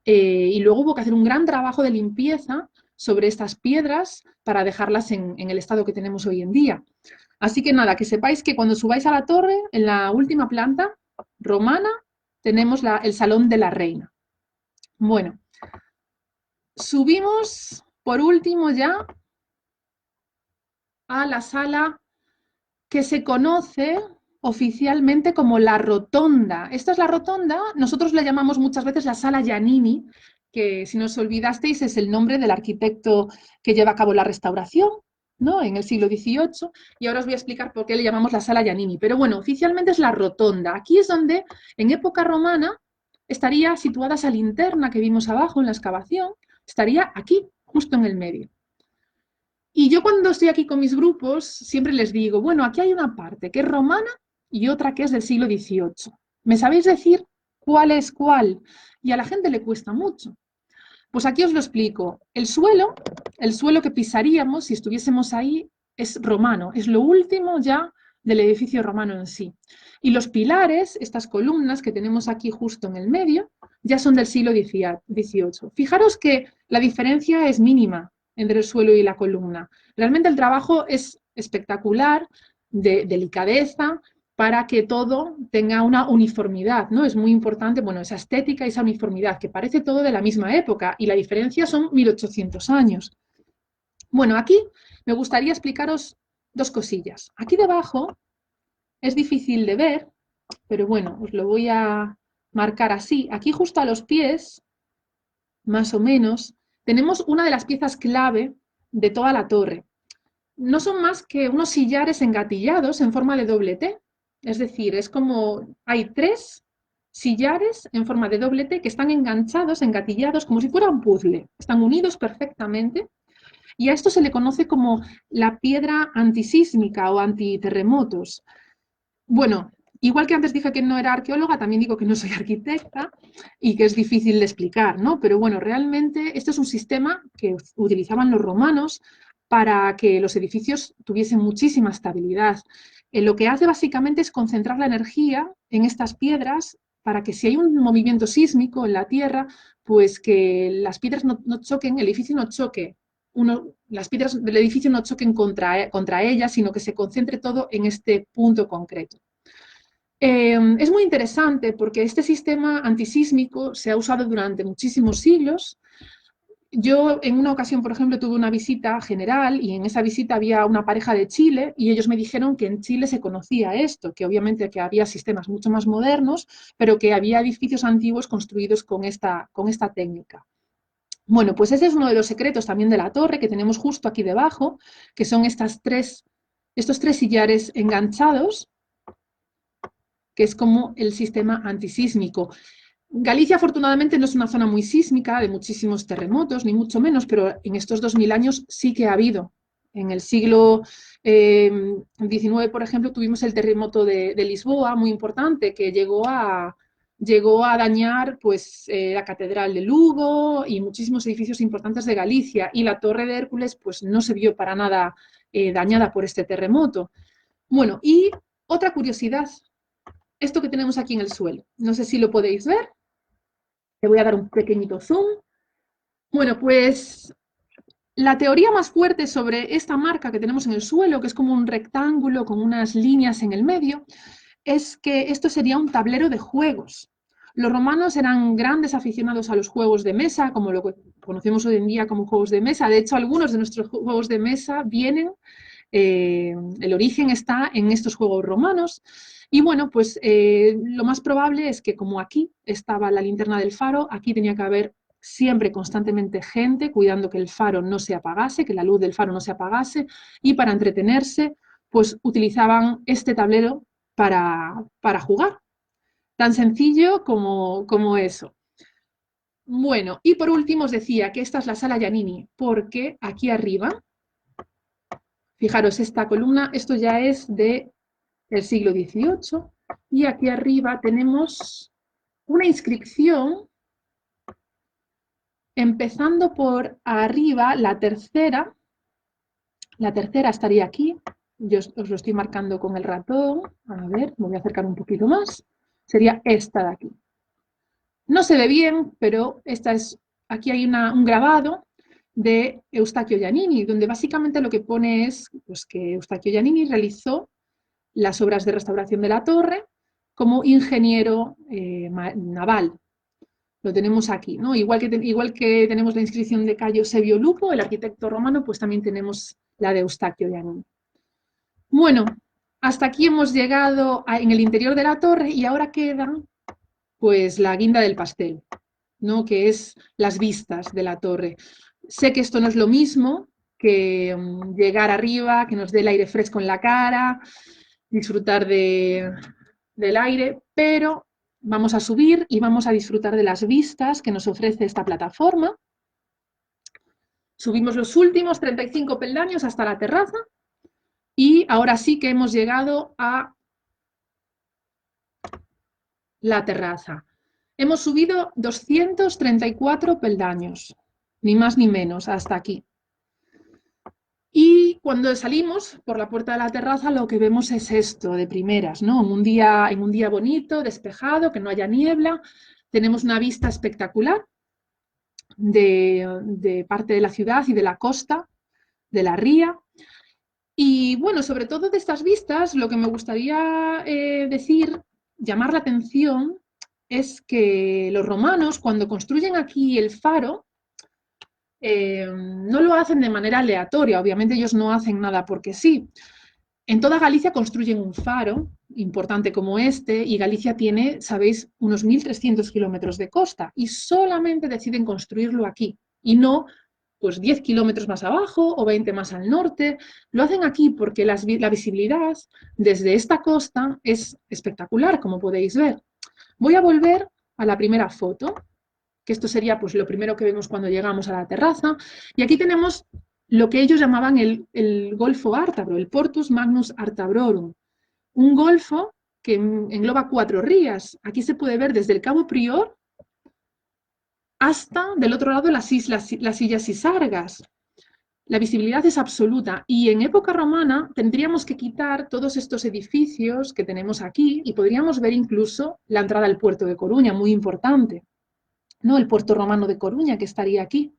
Y luego hubo que hacer un gran trabajo de limpieza sobre estas piedras para dejarlas en el estado que tenemos hoy en día. Así que nada, que sepáis que cuando subáis a la torre, en la última planta romana, tenemos el Salón de la Reina. Bueno, subimos por último ya a la sala que se conoce oficialmente como la Rotonda. Esta es la Rotonda, nosotros le llamamos muchas veces la Sala Giannini, que si no os olvidasteis es el nombre del arquitecto que lleva a cabo la restauración, ¿no? En el siglo XVIII, y ahora os voy a explicar por qué le llamamos la Sala Giannini. Pero bueno, oficialmente es la Rotonda. Aquí es donde, en época romana, estaría situada esa linterna que vimos abajo en la excavación, estaría aquí, justo en el medio. Y yo cuando estoy aquí con mis grupos siempre les digo, bueno, aquí hay una parte que es romana y otra que es del siglo XVIII. ¿Me sabéis decir cuál es cuál? Y a la gente le cuesta mucho. Pues aquí os lo explico. El suelo que pisaríamos si estuviésemos ahí es romano, es lo último ya del edificio romano en sí. Y los pilares, estas columnas que tenemos aquí justo en el medio, ya son del siglo XVIII. Fijaros que la diferencia es mínima entre el suelo y la columna. Realmente el trabajo es espectacular, de delicadeza, para que todo tenga una uniformidad, ¿no? Es muy importante, bueno, esa estética y esa uniformidad, que parece todo de la misma época, y la diferencia son 1800 años. Bueno, aquí me gustaría explicaros dos cosillas. Aquí debajo es difícil de ver, pero bueno, os lo voy a marcar así. Aquí justo a los pies, más o menos, tenemos una de las piezas clave de toda la torre. No son más que unos sillares engatillados en forma de doble T. Es decir, es como hay tres sillares en forma de doble T que están enganchados, engatillados, como si fuera un puzzle. Están unidos perfectamente. Y a esto se le conoce como la piedra antisísmica o antiterremotos. Bueno, igual que antes dije que no era arqueóloga, también digo que no soy arquitecta y que es difícil de explicar, ¿no? Pero bueno, realmente esto es un sistema que utilizaban los romanos para que los edificios tuviesen muchísima estabilidad. Lo que hace básicamente es concentrar la energía en estas piedras para que si hay un movimiento sísmico en la tierra, pues que las piedras no choquen, el edificio no choque, las piedras del edificio no choquen contra ellas, sino que se concentre todo en este punto concreto. Es muy interesante porque este sistema antisísmico se ha usado durante muchísimos siglos. Yo en una ocasión, por ejemplo, tuve una visita general y en esa visita había una pareja de Chile y ellos me dijeron que en Chile se conocía esto, que obviamente que había sistemas mucho más modernos, pero que había edificios antiguos construidos con esta técnica. Bueno, pues ese es uno de los secretos también de la torre que tenemos justo aquí debajo, que son estos tres sillares enganchados, que es como el sistema antisísmico. Galicia, afortunadamente, no es una zona muy sísmica, de muchísimos terremotos, ni mucho menos, pero en estos 2000 años sí que ha habido. En el siglo XIX, por ejemplo, tuvimos el terremoto de Lisboa, muy importante, que llegó a dañar pues, la Catedral de Lugo y muchísimos edificios importantes de Galicia. Y la Torre de Hércules pues, no se vio para nada dañada por este terremoto. Bueno, y otra curiosidad, esto que tenemos aquí en el suelo. No sé si lo podéis ver. Te voy a dar un pequeñito zoom. Bueno, pues la teoría más fuerte sobre esta marca que tenemos en el suelo, que es como un rectángulo con unas líneas en el medio, es que esto sería un tablero de juegos. Los romanos eran grandes aficionados a los juegos de mesa, como lo que conocemos hoy en día como juegos de mesa. De hecho, algunos de nuestros juegos de mesa vienen, el origen está en estos juegos romanos. Y bueno, pues lo más probable es que como aquí estaba la linterna del faro, aquí tenía que haber siempre constantemente gente cuidando que el faro no se apagase, que la luz del faro no se apagase, y para entretenerse, pues utilizaban este tablero para jugar. Tan sencillo como eso. Bueno, y por último os decía que esta es la sala Giannini, porque aquí arriba, fijaros, esta columna, esto ya es del siglo XVIII, y aquí arriba tenemos una inscripción, empezando por arriba, la tercera estaría aquí, yo os lo estoy marcando con el ratón, a ver, me voy a acercar un poquito más, sería esta de aquí. No se ve bien, pero aquí hay un grabado de Eustaquio Giannini, donde básicamente lo que pone es pues, que Eustaquio Giannini realizó las obras de restauración de la torre como ingeniero naval. Lo tenemos aquí, ¿no? Igual que tenemos la inscripción de Cayo Sebio Lupo, el arquitecto romano, pues también tenemos la de Eustaquio Giannini. Bueno, hasta aquí hemos llegado en el interior de la torre y ahora queda pues la guinda del pastel, ¿no? Que es las vistas de la torre. Sé que esto no es lo mismo que llegar arriba, que nos dé el aire fresco en la cara, disfrutar del aire, pero vamos a subir y vamos a disfrutar de las vistas que nos ofrece esta plataforma. Subimos los últimos 35 peldaños hasta la terraza y ahora sí que hemos llegado a la terraza. Hemos subido 234 peldaños, ni más ni menos, hasta aquí. Y cuando salimos por la puerta de la terraza, lo que vemos es esto, de primeras, ¿no? En un día bonito, despejado, que no haya niebla, tenemos una vista espectacular de parte de la ciudad y de la costa, de la ría. Y bueno, sobre todo de estas vistas, lo que me gustaría decir, llamar la atención, es que los romanos, cuando construyen aquí el faro, no lo hacen de manera aleatoria, obviamente ellos no hacen nada porque sí. En toda Galicia construyen un faro importante como este y Galicia tiene, sabéis, unos 1.300 kilómetros de costa y solamente deciden construirlo aquí y no pues 10 kilómetros más abajo o 20 más al norte. Lo hacen aquí porque la visibilidad desde esta costa es espectacular, como podéis ver. Voy a volver a la primera foto, que esto sería pues lo primero que vemos cuando llegamos a la terraza, y aquí tenemos lo que ellos llamaban el Golfo Ártabro, el Portus Magnus Artabrorum, un golfo que engloba 4 rías. Aquí se puede ver desde el Cabo Prior hasta del otro lado las Illas Isargas. La visibilidad es absoluta y en época romana tendríamos que quitar todos estos edificios que tenemos aquí y podríamos ver incluso la entrada al puerto de Coruña, muy importante, ¿no? El puerto romano de Coruña, que estaría aquí.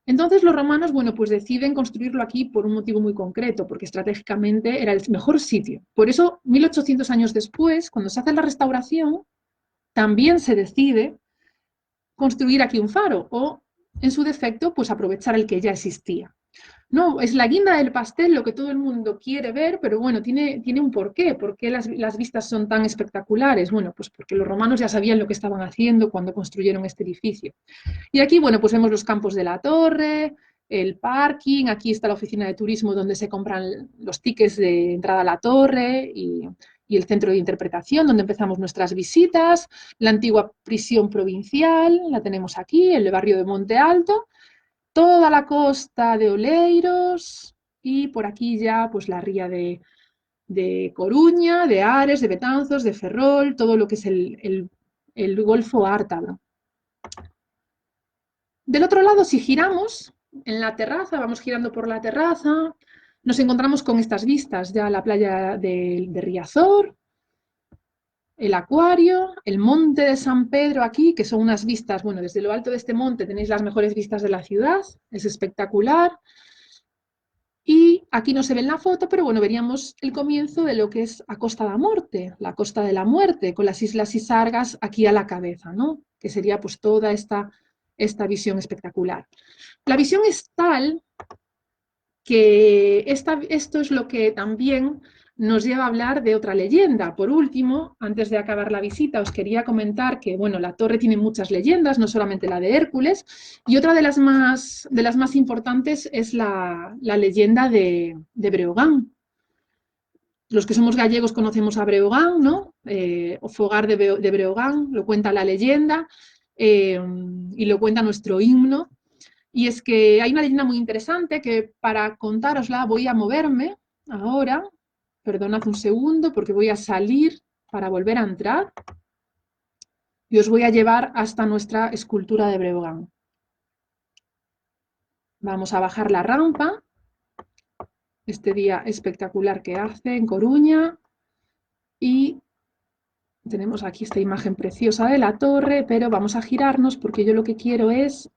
Entonces los romanos, bueno, pues deciden construirlo aquí por un motivo muy concreto, porque estratégicamente era el mejor sitio. Por eso, 1800 años después, cuando se hace la restauración, también se decide construir aquí un faro o, en su defecto, pues aprovechar el que ya existía. No, es la guinda del pastel lo que todo el mundo quiere ver, pero bueno, tiene un porqué. ¿Por qué las vistas son tan espectaculares? Bueno, pues porque los romanos ya sabían lo que estaban haciendo cuando construyeron este edificio. Y aquí, bueno, pues vemos los campos de la torre, el parking, aquí está la oficina de turismo donde se compran los tickets de entrada a la torre y y el centro de interpretación, donde empezamos nuestras visitas, la antigua prisión provincial, la tenemos aquí, el barrio de Monte Alto, toda la costa de Oleiros y por aquí ya pues la ría de Coruña, de Ares, de Betanzos, de Ferrol, todo lo que es el Golfo Ártalo. Del otro lado, si giramos en la terraza, vamos girando por la terraza, nos encontramos con estas vistas, ya la playa de Riazor, el acuario, el monte de San Pedro aquí, que son unas vistas, bueno, desde lo alto de este monte tenéis las mejores vistas de la ciudad, es espectacular. Y aquí no se ve en la foto, pero bueno, veríamos el comienzo de lo que es a Costa da Morte, la Costa de la Muerte, con las Islas Isargas aquí a la cabeza, ¿no? Que sería pues toda esta visión espectacular. La visión es tal que esto es lo que también nos lleva a hablar de otra leyenda. Por último, antes de acabar la visita, os quería comentar que, bueno, la torre tiene muchas leyendas, no solamente la de Hércules, y otra de las más importantes es la leyenda de Breogán. Los que somos gallegos conocemos a Breogán, ¿no? O Fogar de Breogán, lo cuenta la leyenda y lo cuenta nuestro himno. Y es que hay una leyenda muy interesante que para contárosla voy a moverme ahora. Perdonad un segundo porque voy a salir para volver a entrar y os voy a llevar hasta nuestra escultura de Breogán. Vamos a bajar la rampa, este día espectacular que hace en Coruña, y tenemos aquí esta imagen preciosa de la torre, pero vamos a girarnos porque yo lo que quiero es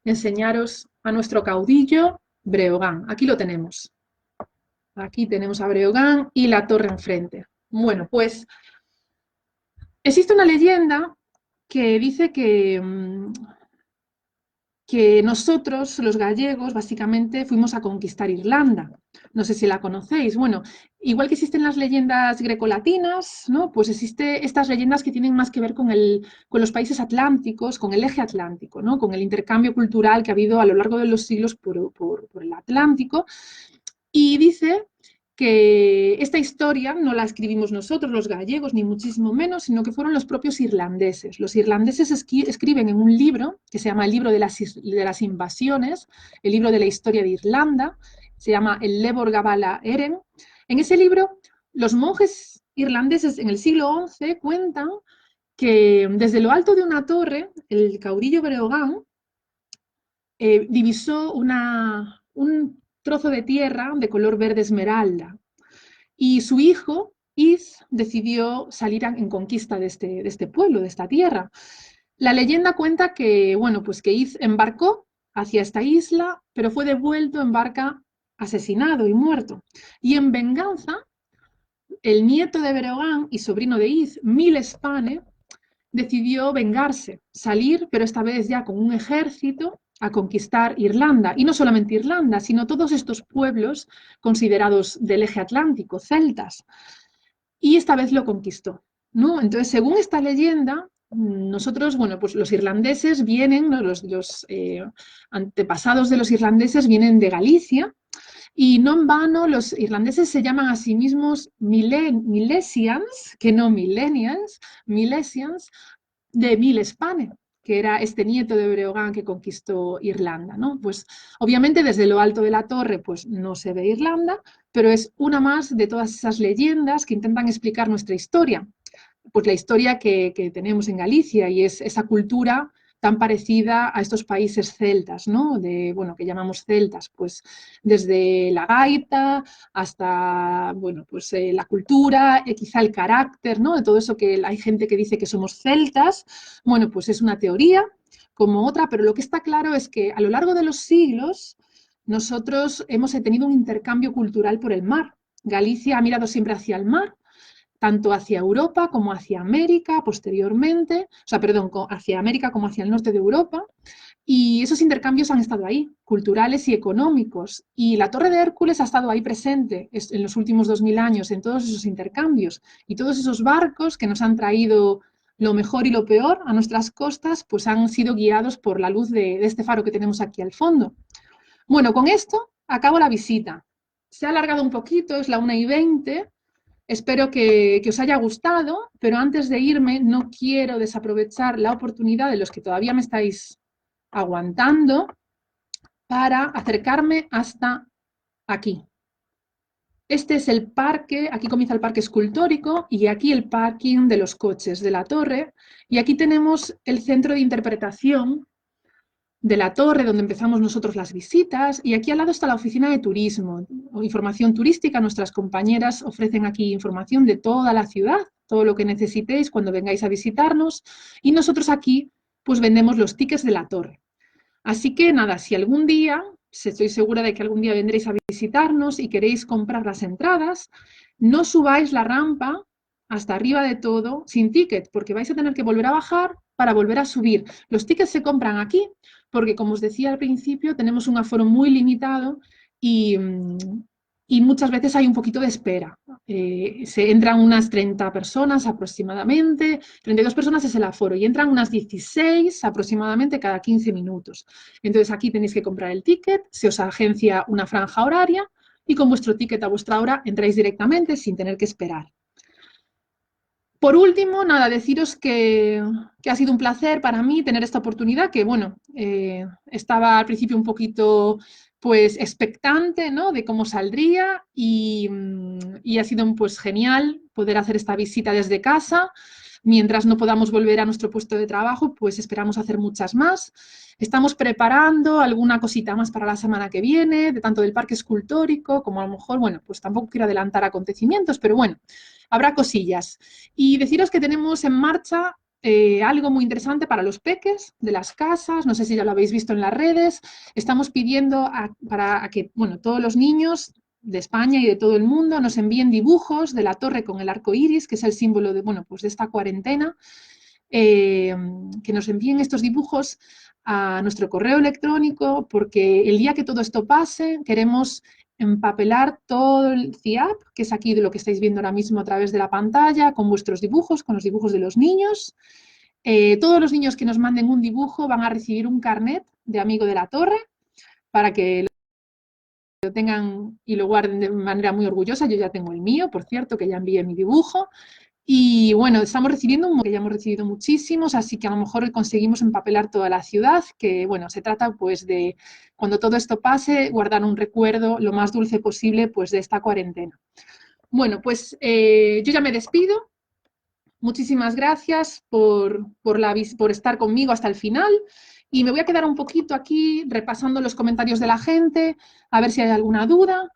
enseñaros a nuestro caudillo Breogán. Aquí lo tenemos. Aquí tenemos a Breogán y la torre enfrente. Bueno, pues existe una leyenda que dice que nosotros, los gallegos, básicamente fuimos a conquistar Irlanda. No sé si la conocéis. Bueno, igual que existen las leyendas grecolatinas, ¿no? Pues existen estas leyendas que tienen más que ver con los países atlánticos, con el eje atlántico, ¿no? Con el intercambio cultural que ha habido a lo largo de los siglos por el Atlántico. Y dice que esta historia no la escribimos nosotros, los gallegos, ni muchísimo menos, sino que fueron los propios irlandeses. Los irlandeses escriben en un libro que se llama el libro de las invasiones, el libro de la historia de Irlanda, se llama el Lebor Gabála Eren. En ese libro, los monjes irlandeses en el siglo XI cuentan que desde lo alto de una torre, el caudillo Breogán divisó un trozo de tierra de color verde esmeralda. Y su hijo, Iz, decidió salir en conquista de este pueblo, de esta tierra. La leyenda cuenta que, bueno, pues que Iz embarcó hacia esta isla, pero fue devuelto en barca asesinado y muerto. Y en venganza, el nieto de Breogán y sobrino de Iz, Miles Pane, decidió vengarse, salir, pero esta vez ya con un ejército a conquistar Irlanda, y no solamente Irlanda, sino todos estos pueblos considerados del eje atlántico, celtas, y esta vez lo conquistó, ¿no? Entonces, según esta leyenda, nosotros, bueno, pues los irlandeses vienen, ¿no? los antepasados de los irlandeses vienen de Galicia, y no en vano los irlandeses se llaman a sí mismos Milesians, que no millennials, Milesians, de Miles Pane, que era este nieto de Breogán que conquistó Irlanda, ¿no? Pues obviamente desde lo alto de la torre pues no se ve Irlanda, pero es una más de todas esas leyendas que intentan explicar nuestra historia, pues la historia que tenemos en Galicia, y es esa cultura tan parecida a estos países celtas, ¿no? Bueno, que llamamos celtas, pues desde la gaita hasta, bueno, pues la cultura, quizá el carácter, ¿no? De todo eso que hay gente que dice que somos celtas, bueno, pues es una teoría como otra, pero lo que está claro es que a lo largo de los siglos nosotros hemos tenido un intercambio cultural por el mar. Galicia ha mirado siempre hacia el mar, tanto hacia Europa como hacia América posteriormente, o sea, perdón, hacia América como hacia el norte de Europa, y esos intercambios han estado ahí, culturales y económicos, y la Torre de Hércules ha estado ahí presente en los últimos 2000 años en todos esos intercambios, y todos esos barcos que nos han traído lo mejor y lo peor a nuestras costas, pues han sido guiados por la luz de este faro que tenemos aquí al fondo. Bueno, con esto acabo la visita. Se ha alargado un poquito, es la 1:20, Espero que os haya gustado, pero antes de irme no quiero desaprovechar la oportunidad de los que todavía me estáis aguantando para acercarme hasta aquí. Este es el parque, aquí comienza el parque escultórico y aquí el parking de los coches de la torre. Y aquí tenemos el centro de interpretación de la torre, donde empezamos nosotros las visitas. Y aquí al lado está la oficina de turismo, o información turística. Nuestras compañeras ofrecen aquí información de toda la ciudad, todo lo que necesitéis cuando vengáis a visitarnos. Y nosotros aquí pues vendemos los tickets de la torre. Así que nada, si algún día, estoy segura de que algún día vendréis a visitarnos y queréis comprar las entradas, no subáis la rampa hasta arriba de todo sin ticket, porque vais a tener que volver a bajar para volver a subir. Los tickets se compran aquí, porque como os decía al principio, tenemos un aforo muy limitado y, y muchas veces hay un poquito de espera. Se entran unas 30 personas aproximadamente, 32 personas es el aforo, y entran unas 16 aproximadamente cada 15 minutos. Entonces aquí tenéis que comprar el ticket, se os agencia una franja horaria y con vuestro ticket a vuestra hora entráis directamente sin tener que esperar. Por último, nada, deciros que ha sido un placer para mí tener esta oportunidad, que bueno, estaba al principio un poquito pues expectante, ¿no?, de cómo saldría y ha sido pues genial poder hacer esta visita desde casa. Mientras no podamos volver a nuestro puesto de trabajo, pues esperamos hacer muchas más. Estamos preparando alguna cosita más para la semana que viene, de tanto del parque escultórico como a lo mejor, bueno, pues tampoco quiero adelantar acontecimientos, pero bueno, habrá cosillas. Y deciros que tenemos en marcha algo muy interesante para los peques de las casas, no sé si ya lo habéis visto en las redes. Estamos pidiendo para que bueno, todos los niños de España y de todo el mundo nos envíen dibujos de la torre con el arco iris, que es el símbolo de, bueno, pues de esta cuarentena, que nos envíen estos dibujos a nuestro correo electrónico, porque el día que todo esto pase queremos empapelar todo el CIAP, que es aquí de lo que estáis viendo ahora mismo a través de la pantalla, con vuestros dibujos, con los dibujos de los niños. Todos los niños que nos manden un dibujo van a recibir un carnet de amigo de la torre para que lo tengan y lo guarden de manera muy orgullosa. Yo ya tengo el mío, por cierto, que ya envié mi dibujo. Y bueno, estamos recibiendo, que ya hemos recibido muchísimos, así que a lo mejor conseguimos empapelar toda la ciudad, que bueno, se trata pues de, cuando todo esto pase, guardar un recuerdo lo más dulce posible pues de esta cuarentena. Bueno, pues yo ya me despido. Muchísimas gracias por estar conmigo hasta el final. Y me voy a quedar un poquito aquí repasando los comentarios de la gente, a ver si hay alguna duda.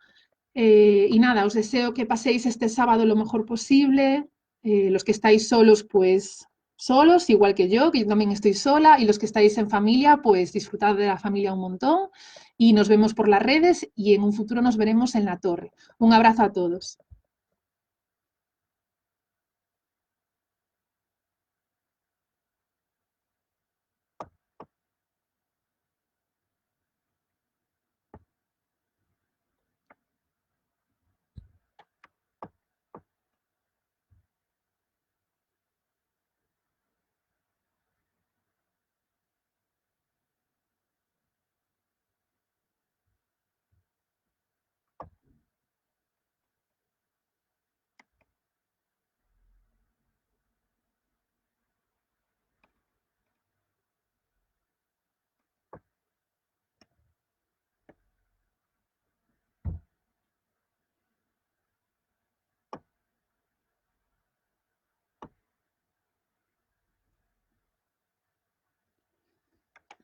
Y nada, os deseo que paséis este sábado lo mejor posible. Los que estáis solos, pues solos, igual que yo también estoy sola. Y los que estáis en familia, pues disfrutad de la familia un montón. Y nos vemos por las redes y en un futuro nos veremos en la torre. Un abrazo a todos.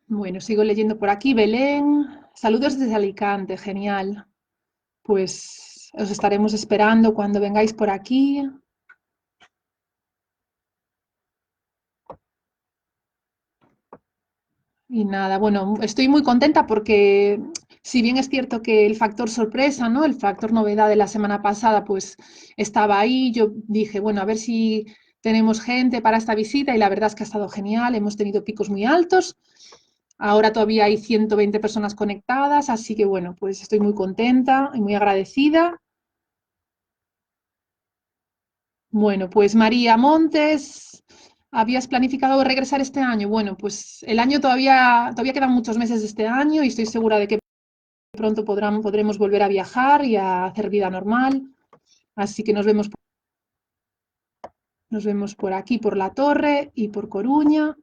Bueno, sigo leyendo por aquí. Belén, saludos desde Alicante, genial. Pues os estaremos esperando cuando vengáis por aquí. Y nada, bueno, estoy muy contenta porque si bien es cierto que el factor sorpresa, ¿no? El factor novedad de la semana pasada, pues estaba ahí. Yo dije, bueno, a ver si tenemos gente para esta visita y la verdad es que ha estado genial. Hemos tenido picos muy altos. Ahora todavía hay 120 personas conectadas, así que bueno, pues estoy muy contenta y muy agradecida. Bueno, pues María Montes, ¿habías planificado regresar este año? Bueno, pues el año todavía quedan muchos meses de este año y estoy segura de que pronto podremos volver a viajar y a hacer vida normal. Así que nos vemos. Nos vemos por aquí, por La Torre y por Coruña.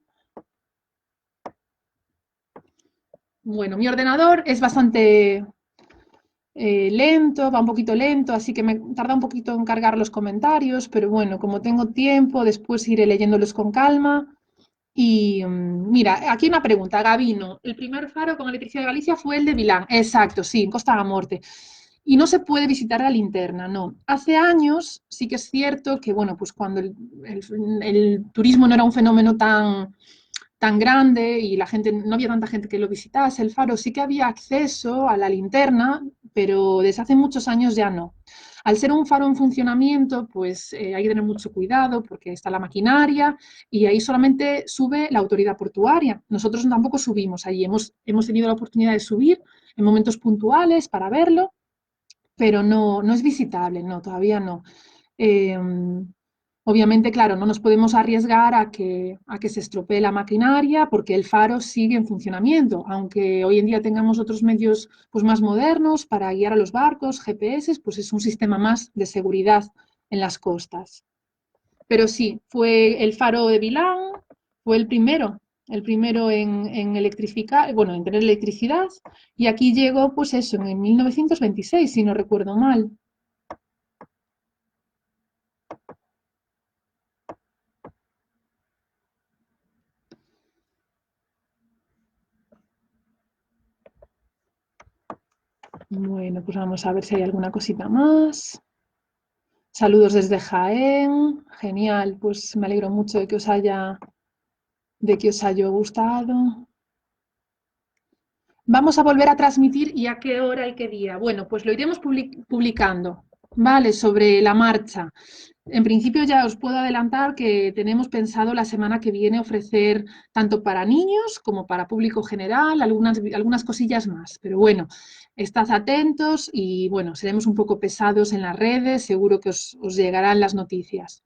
Bueno, mi ordenador es bastante lento, va un poquito lento, así que me tarda un poquito en cargar los comentarios, pero bueno, como tengo tiempo, después iré leyéndolos con calma. Y mira, aquí una pregunta, Gabino. El primer faro con electricidad de Galicia fue el de Vilán. Exacto, sí, en Costa da Morte. Y no se puede visitar la linterna, no. Hace años sí que es cierto que, bueno, pues cuando el turismo no era un fenómeno tan grande y la gente, no había tanta gente que lo visitase, el faro sí que había acceso a la linterna, pero desde hace muchos años ya no. Al ser un faro en funcionamiento, pues hay que tener mucho cuidado porque está la maquinaria y ahí solamente sube la autoridad portuaria. Nosotros tampoco subimos allí, hemos tenido la oportunidad de subir en momentos puntuales para verlo, pero no es visitable, no, todavía no. Eh, Obviamente, claro, no nos podemos arriesgar a que se estropee la maquinaria porque el faro sigue en funcionamiento, aunque hoy en día tengamos otros medios pues, más modernos para guiar a los barcos, GPS, pues es un sistema más de seguridad en las costas. Pero sí, fue el faro de Vilán, fue el primero en electrificar, bueno, en tener electricidad, y aquí llegó, pues eso, en 1926, si no recuerdo mal. Bueno, pues vamos a ver si hay alguna cosita más. Saludos desde Jaén. Genial, pues me alegro mucho de que os haya gustado. Vamos a volver a transmitir y a qué hora y qué día. Bueno, pues lo iremos publicando, ¿vale? Sobre la marcha. En principio ya os puedo adelantar que tenemos pensado la semana que viene ofrecer tanto para niños como para público general algunas cosillas más. Pero bueno, estad atentos y bueno, seremos un poco pesados en las redes, seguro que os llegarán las noticias.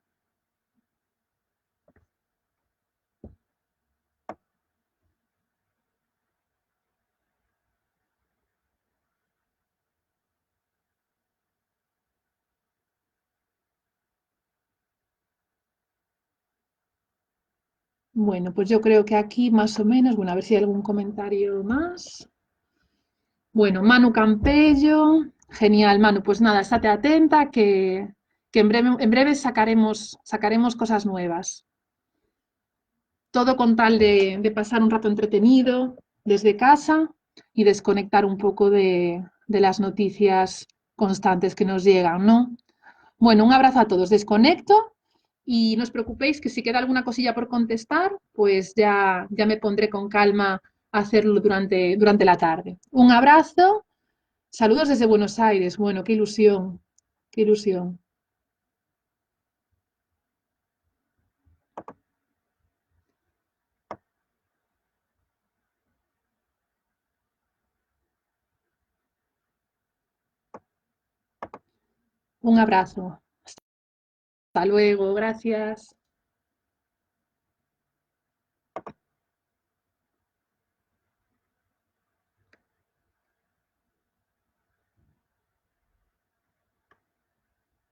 Bueno, pues yo creo que aquí más o menos, bueno, a ver si hay algún comentario más. Bueno, Manu Campello, genial, Manu. Pues nada, estate atenta que en breve sacaremos cosas nuevas. Todo con tal de pasar un rato entretenido desde casa y desconectar un poco de las noticias constantes que nos llegan, ¿no? Bueno, un abrazo a todos. Desconecto y no os preocupéis que si queda alguna cosilla por contestar, pues ya me pondré con calma a hacerlo durante la tarde. Un abrazo. Saludos desde Buenos Aires. Bueno, qué ilusión, qué ilusión. Un abrazo. Hasta luego, gracias.